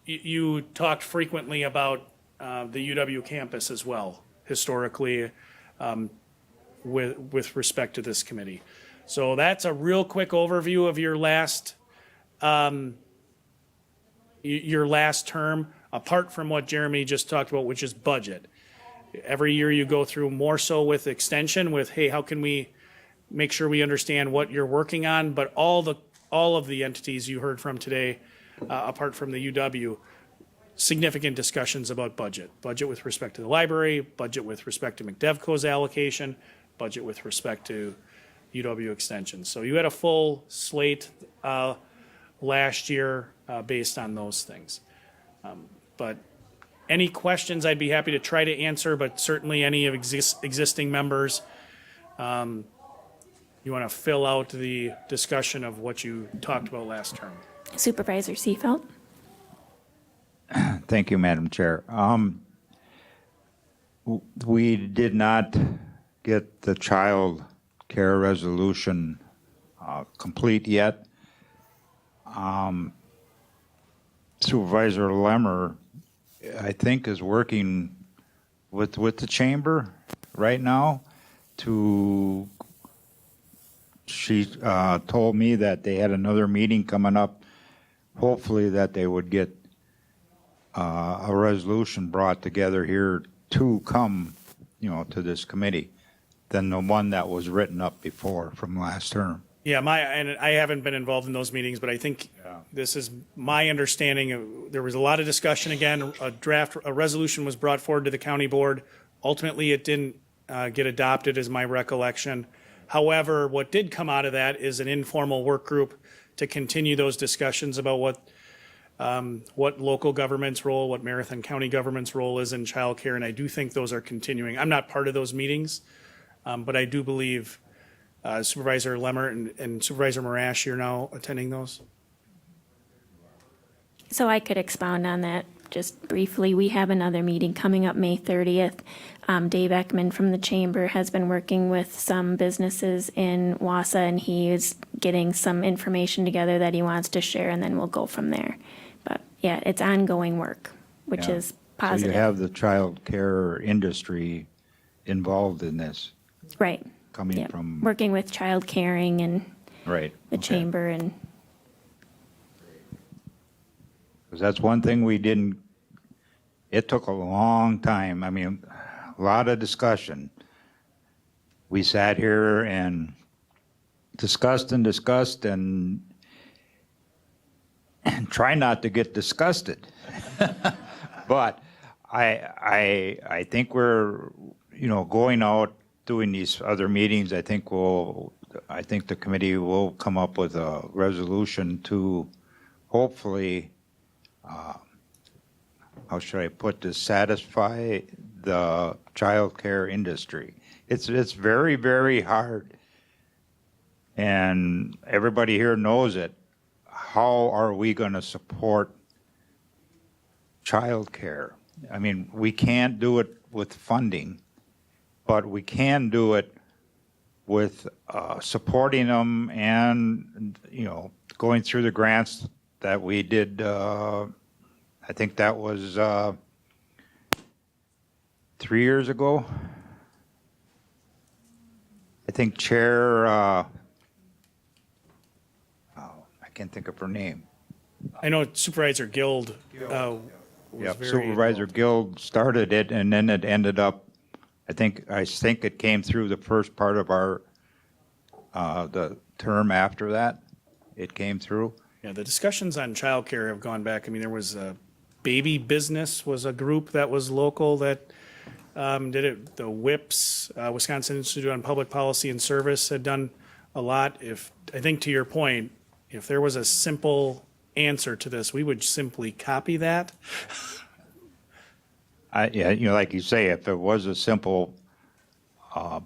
You talked frequently about the UW campus as well, historically, with respect to this committee. So that's a real quick overview of your last term, apart from what Jeremy just talked about, which is budget. Every year you go through more so with extension with, hey, how can we make sure we understand what you're working on? But all of the entities you heard from today, apart from the UW, significant discussions about budget with respect to the library, budget with respect to MCDEVCO's allocation, budget with respect to UW Extension. So you had a full slate last year based on those things. But any questions I'd be happy to try to answer, but certainly any of existing members, you want to fill out the discussion of what you talked about last term. Supervisor Seefeld? Thank you, Madam Chair. We did not get the child care resolution complete yet. Supervisor Lemmer, I think, is working with the chamber right now she told me that they had another meeting coming up, hopefully that they would get a resolution brought together here to come, to this committee than the one that was written up before from last term. Yeah, and I haven't been involved in those meetings, but I think this is my understanding. There was a lot of discussion again. A resolution was brought forward to the county board. Ultimately, it didn't get adopted, is my recollection. However, what did come out of that is an informal work group to continue those discussions about what local government's role, what Marathon County government's role is in childcare, and I do think those are continuing. I'm not part of those meetings, But I do believe Supervisor Lemmer and Supervisor Marash, you're now attending those? So I could expound on that just briefly. We have another meeting coming up May 30th. Dave Ekman from the Chamber has been working with some businesses in Wausau, and he is getting some information together that he wants to share, and then we'll go from there. But yeah, it's ongoing work, which Yeah. is So positive. you have the child care industry involved in this, Right. coming Yep. from, Working with child caring and right? the okay. chamber and 'Cause that's one thing we didn't, it took a long time. I mean, a lot of discussion. We sat here and discussed and try not to get disgusted. But I think we're, going out, doing these other meetings, I think the committee will come up with a resolution to hopefully, how should I put this, satisfy the child care industry. It's very, very hard. And everybody here knows it. How are we going to support child care? I mean, we can't do it with funding, but we can do it with supporting them and, going through the grants that we did. I think that was 3 years ago. I think Chair, I can't think of her name. I know Supervisor Guild was Yep, very Supervisor involved. Guild started it, and then it ended up, I think it came through the first part of our, the term after that, it came through. Yeah, the discussions on childcare have gone back. I mean, there was Baby Business was a group that was local that did it. The WIPS, Wisconsin Institute on Public Policy and Service, had done a lot. I think to your point, if there was a simple answer to this, we would simply copy that. Yeah, like you say, if it was a simple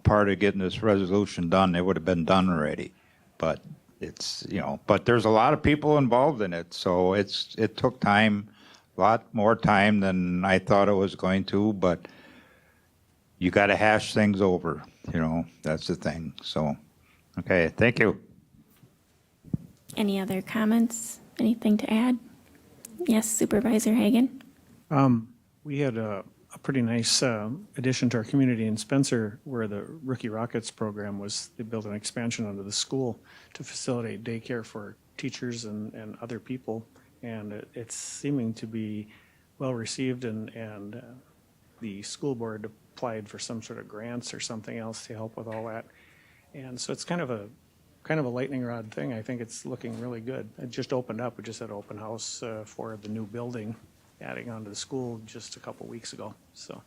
part of getting this resolution done, it would have been done already. But it's, but there's a lot of people involved in it, so it took time, a lot more time than I thought it was going to, but you got to hash things over, that's the thing. So, okay, thank you. any other comments? Anything to add? Yes, Supervisor Hagan? We had a pretty nice addition to our community in Spencer where the Rookie Rockets program was, they built an expansion under the school to facilitate daycare for teachers and other people. And it's seeming to be well received and the school board applied for some sort of grants or something else to help with all that. And so it's kind of a lightning rod thing. I think it's looking really good. It just opened up. We just had an open house for the new building, adding onto the school just a couple weeks ago. So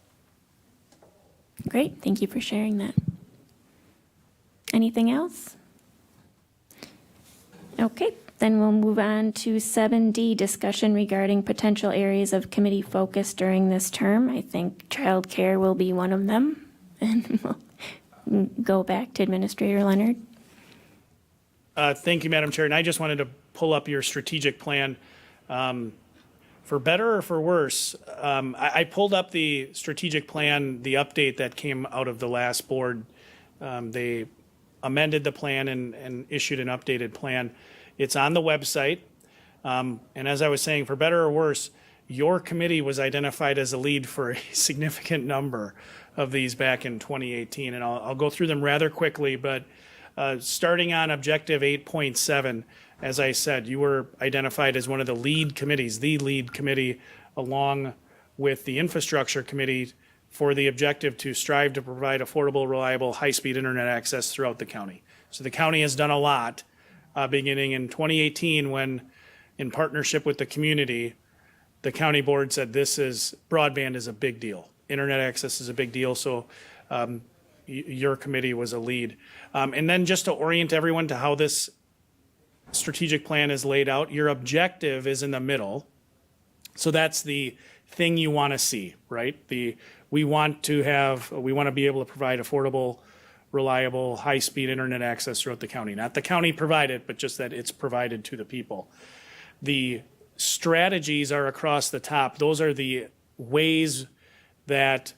Great, thank you for sharing that. Anything else? Okay, then we'll move on to 7D, discussion regarding potential areas of committee focus during this term. I think childcare will be one of them. And we'll go back to Administrator Leonard. Thank you, Madam Chair. And I just wanted to pull up your strategic plan. For better or for worse, I pulled up the strategic plan, the update that came out of the last board. They amended the plan and issued an updated plan. It's on the website. And as I was saying, for better or worse, your committee was identified as a lead for a significant number of these back in 2018. And I'll go through them rather quickly, but starting on objective 8.7, as I said, you were identified as one of the lead committees, the lead committee, along with the infrastructure committee, for the objective to strive to provide affordable, reliable, high-speed internet access throughout the county. So the county has done a lot, beginning in 2018 when, in partnership with the community, the county board said broadband is a big deal. Internet access is a big deal, so your committee was a lead. And then just to orient everyone to how this strategic plan is laid out, your objective is in the middle. So that's the thing you want to see, right? We want to be able to provide affordable, reliable, high-speed internet access throughout the county. Not the county provide it, but just that it's provided to the people. The strategies are across the top. Those are the ways that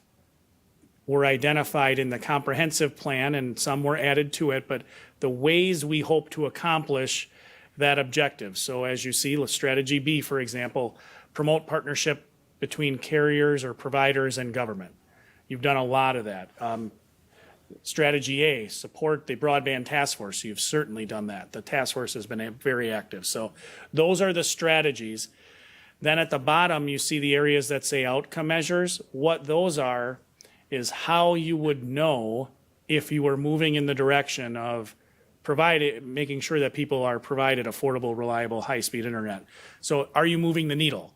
were identified in the comprehensive plan, and some were added to it, but the ways we hope to accomplish that objective. So as you see, strategy B, for example, promote partnership between carriers or providers and government. You've done a lot of that. Strategy A, support the broadband task force. You've certainly done that. The task force has been very active. So those are the strategies. Then at the bottom, you see the areas that say outcome measures. What those are is how you would know if you were moving in the direction of making sure that people are provided affordable, reliable, high-speed internet. So are you moving the needle?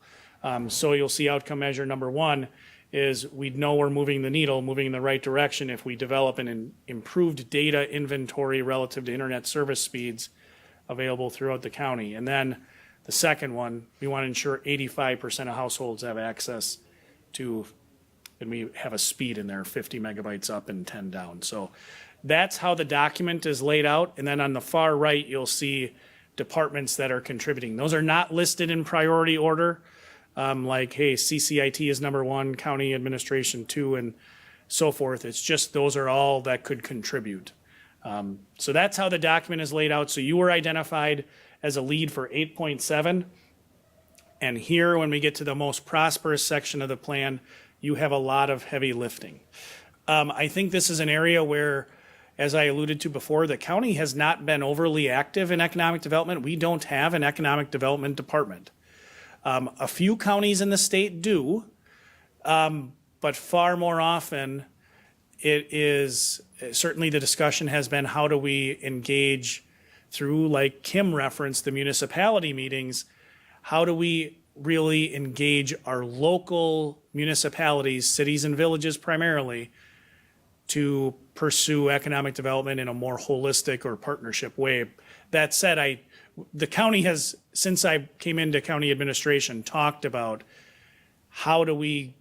So you'll see outcome measure number 1 is we'd know we're moving the needle, moving in the right direction if we develop an improved data inventory relative to internet service speeds available throughout the county. And then the second one, we want to ensure 85% of households have access to, and we have a speed in there, 50 megabytes up and 10 down. So that's how the document is laid out. And then on the far right, you'll see departments that are contributing. Those are not listed in priority order. Like, hey, CCIT is number 1, county administration 2, and so forth. It's just those are all that could contribute. So that's how the document is laid out. So you were identified as a lead for 8.7. And here, when we get to the most prosperous section of the plan, you have a lot of heavy lifting. I think this is an area where, as I alluded to before, the county has not been overly active in economic development. We don't have an economic development department. A few counties in the state do, but far more often it is, certainly the discussion has been how do we engage through, like Kim referenced, the municipality meetings, how do we really engage our local municipalities, cities and villages primarily, to pursue economic development in a more holistic or partnership way. That said, the county has, since I came into county administration, talked about how are we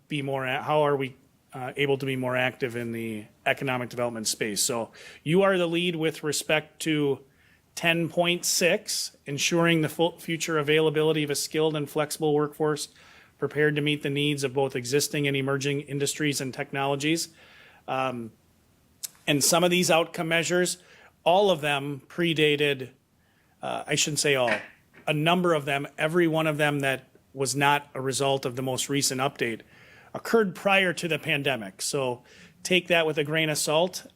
able to be more active in the economic development space. So you are the lead with respect to 10.6, ensuring the full future availability of a skilled and flexible workforce prepared to meet the needs of both existing and emerging industries and technologies. And some of these outcome measures, all of them predated, I shouldn't say all, a number of them, every one of them that was not a result of the most recent update, occurred prior to the pandemic. So take that with a grain of salt.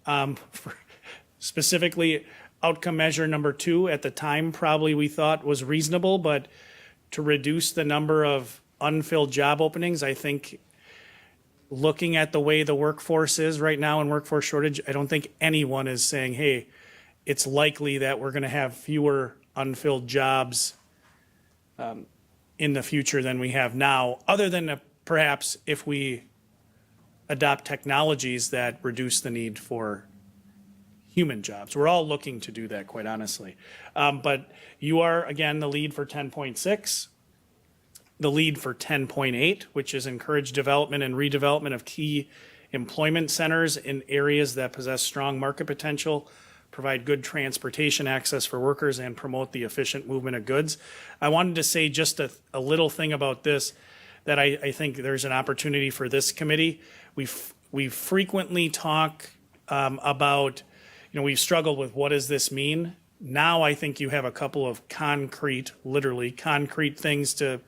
Specifically, outcome measure number 2 at the time probably we thought was reasonable, but to reduce the number of unfilled job openings, I think looking at the way the workforce is right now and workforce shortage, I don't think anyone is saying, hey, it's likely that we're going to have fewer unfilled jobs in the future than we have now, other than perhaps if we adopt technologies that reduce the need for human jobs. We're all looking to do that, quite honestly. But you are, again, the lead for 10.6, the lead for 10.8, which is encourage development and redevelopment of key employment centers in areas that possess strong market potential, provide good transportation access for workers, and promote the efficient movement of goods. I wanted to say just a little thing about this, that I think there's an opportunity for this committee. We frequently talk about, we've struggled with what does this mean? Now I think you have a couple of literally concrete things to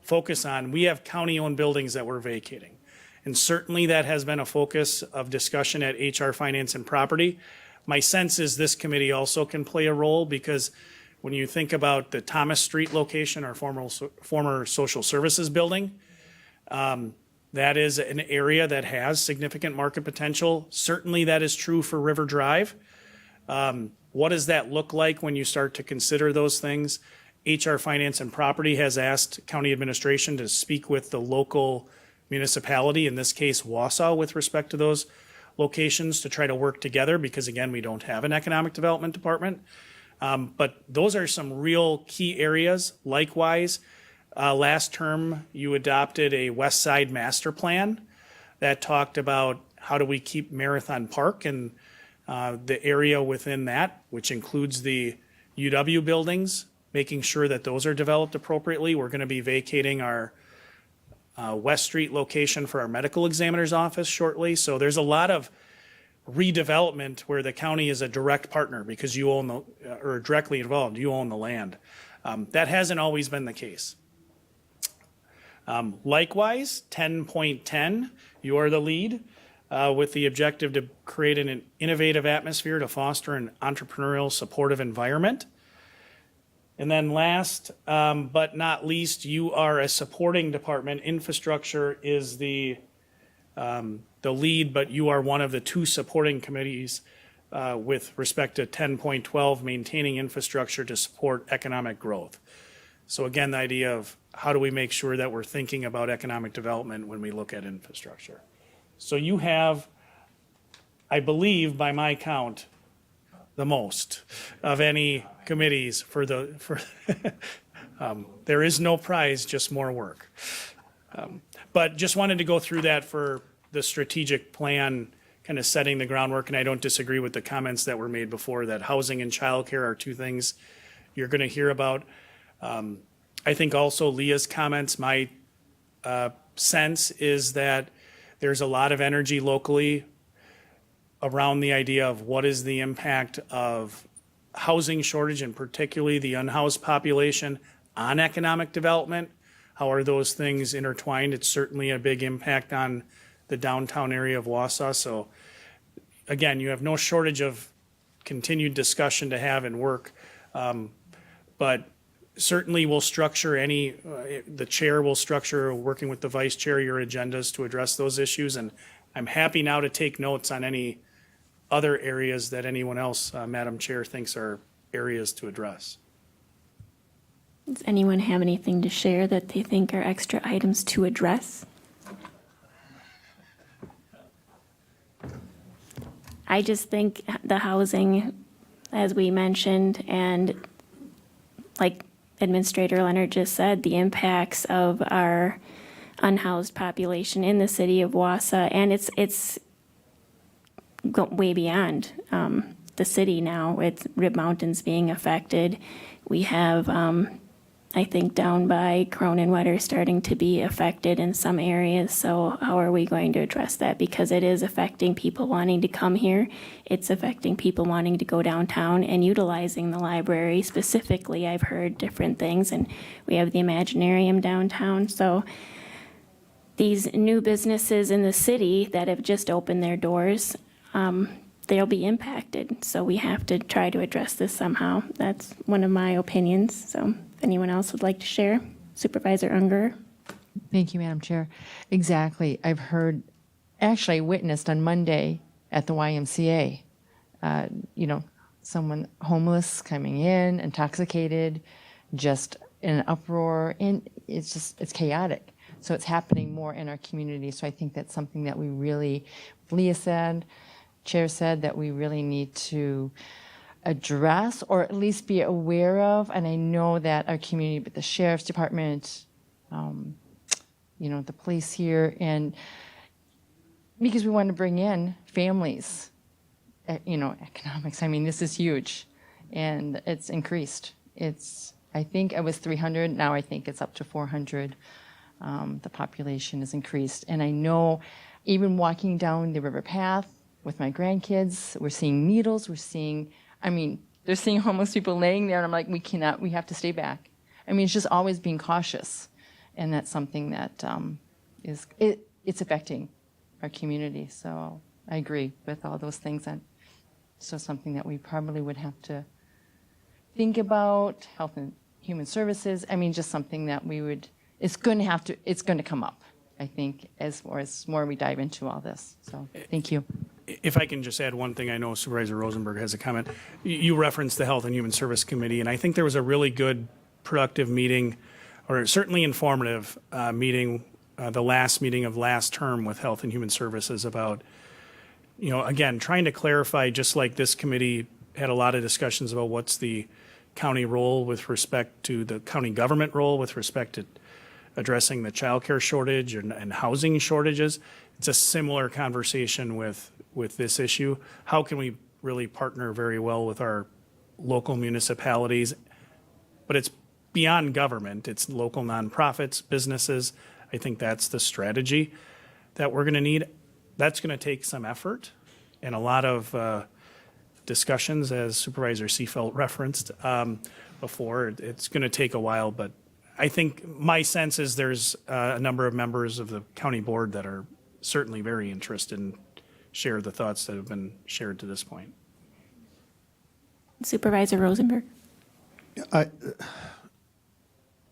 focus on. We have county-owned buildings that we're vacating. And certainly that has been a focus of discussion at HR, Finance, and Property. My sense is this committee also can play a role, because when you think about the Thomas Street location, our former social services building, that is an area that has significant market potential. Certainly that is true for River Drive. What does that look like when you start to consider those things? HR, Finance, and Property has asked county administration to speak with the local municipality, in this case Wausau, with respect to those locations to try to work together, because again, we don't have an economic development department. But those are some real key areas. Likewise, last term, you adopted a West Side master plan that talked about how do we keep Marathon Park and the area within that, which includes the UW buildings, making sure that those are developed appropriately. We're going to be vacating our West Street location for our medical examiner's office shortly. So there's a lot of redevelopment where the county is a direct partner because you own the, or directly involved, you own the land. That hasn't always been the case. Likewise, 10.10, you are the lead with the objective to create an innovative atmosphere to foster an entrepreneurial supportive environment. And then last but not least, you are a supporting department. Infrastructure is the lead, but you are one of the two supporting committees with respect to 10.12, maintaining infrastructure to support economic growth. So again, the idea of how do we make sure that we're thinking about economic development when we look at infrastructure. So you have, I believe by my count, the most of any committees for there is no prize, just more work. But just wanted to go through that for the strategic plan, kind of setting the groundwork, and I don't disagree with the comments that were made before that housing and childcare are two things you're going to hear about. I think also Leah's comments, my sense is that there's a lot of energy locally around the idea of what is the impact of housing shortage and particularly the unhoused population on economic development. How are those things intertwined? It's certainly a big impact on the downtown area of Wausau. So again, you have no shortage of continued discussion to have and work. But certainly we'll structure the chair will structure, working with the vice chair, your agendas to address those issues. And I'm happy now to take notes on any other areas that anyone else, Madam Chair, thinks are areas to address. Does anyone have anything to share that they think are extra items to address? I just think the housing, as we mentioned, and like Administrator Leonard just said, the impacts of our unhoused population in the city of Wausau, and it's way beyond the city now, with Rib Mountains being affected. We have, I think, down by Croninwetter starting to be affected in some areas. So how are we going to address that? Because it is affecting people wanting to come here. It's affecting people wanting to go downtown and utilizing the library. Specifically, I've heard different things, and we have the Imaginarium downtown. So these new businesses in the city that have just opened their doors, they'll be impacted. So we have to try to address this somehow. That's one of my opinions. So if anyone else would like to share. Supervisor Unger. Thank you, Madam Chair. Exactly. I've heard, actually witnessed on Monday at the YMCA, someone homeless coming in, intoxicated, just in an uproar, and it's chaotic. So it's happening more in our community. So I think that's something that we really, Leah said, Chair said, that we really need to address or at least be aware of. And I know that our community, but the Sheriff's Department, the police here, and because we want to bring in families, economics. I mean, this is huge, and it's increased. I think it was 300, now I think it's up to 400. The population has increased. And I know even walking down the river path with my grandkids, we're seeing needles, they're seeing homeless people laying there, and I'm like, we have to stay back. I mean, it's just always being cautious. And that's something that it's affecting our community. So I agree with all those things. And so something that we probably would have to think about, Health and Human Services. I mean, just something that it's going to come up, I think, as more we dive into all this. So thank you. If I can just add one thing, I know Supervisor Rosenberg has a comment. You referenced the Health and Human Service Committee, and I think there was a really good, productive meeting, or certainly informative meeting, the last meeting of last term with Health and Human Services about, again, trying to clarify, just like this committee had a lot of discussions about what's the county role with respect to the county government role with respect to addressing the childcare shortage and housing shortages. It's a similar conversation with this issue. How can we really partner very well with our local municipalities, but it's beyond government. It's local nonprofits, businesses. I think that's the strategy that we're going to need. That's going to take some effort and a lot of discussions, as Supervisor Seefeld referenced before. It's going to take a while, but I think my sense is there's a number of members of the county board that are certainly very interested and share the thoughts that have been shared to this point. Supervisor Rosenberg.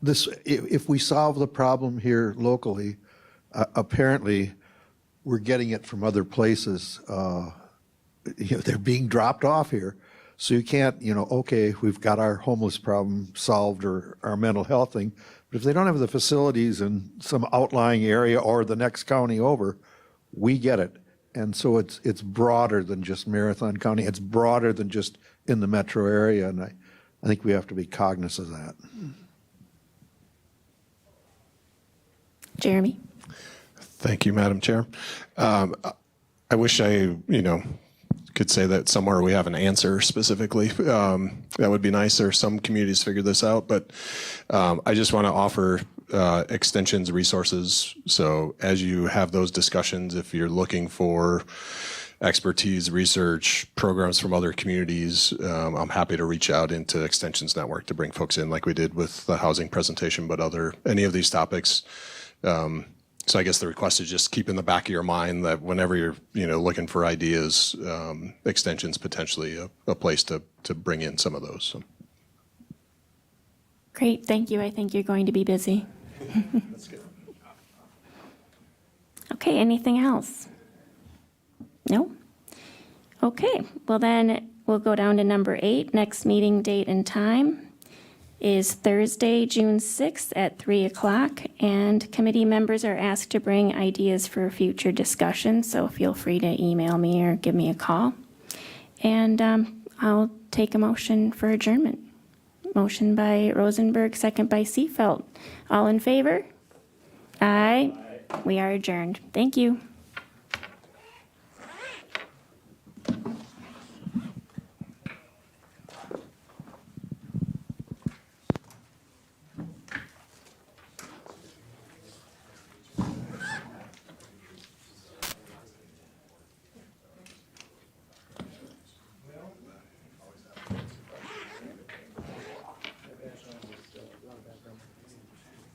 If we solve the problem here locally, apparently we're getting it from other places. They're being dropped off here. So you can't, okay, we've got our homeless problem solved or our mental health thing, but if they don't have the facilities in some outlying area or the next county over, we get it. And so it's broader than just Marathon County. It's broader than just in the metro area, and I think we have to be cognizant of that. Jeremy. Thank you, Madam Chair. I wish I, could say that somewhere we have an answer specifically. That would be nice, or some communities figure this out, but I just want to offer extensions resources. So as you have those discussions, if you're looking for expertise, research, programs from other communities, I'm happy to reach out into Extensions Network to bring folks in like we did with the housing presentation, but any of these topics. So I guess the request is just keep in the back of your mind that whenever you're looking for ideas, extensions potentially a place to bring in some of those. So. Great, thank you. I think you're going to be busy. That's good. Okay, anything else? No? Okay, well then we'll go down to number 8. Next meeting date and time is Thursday, June 6th at 3 o'clock, and committee members are asked to bring ideas for future discussion, so feel free to email me or give me a call. And I'll take a motion for adjournment. Motion by Rosenberg, second by Seefeld. All in favor? Aye. We are adjourned. Thank you.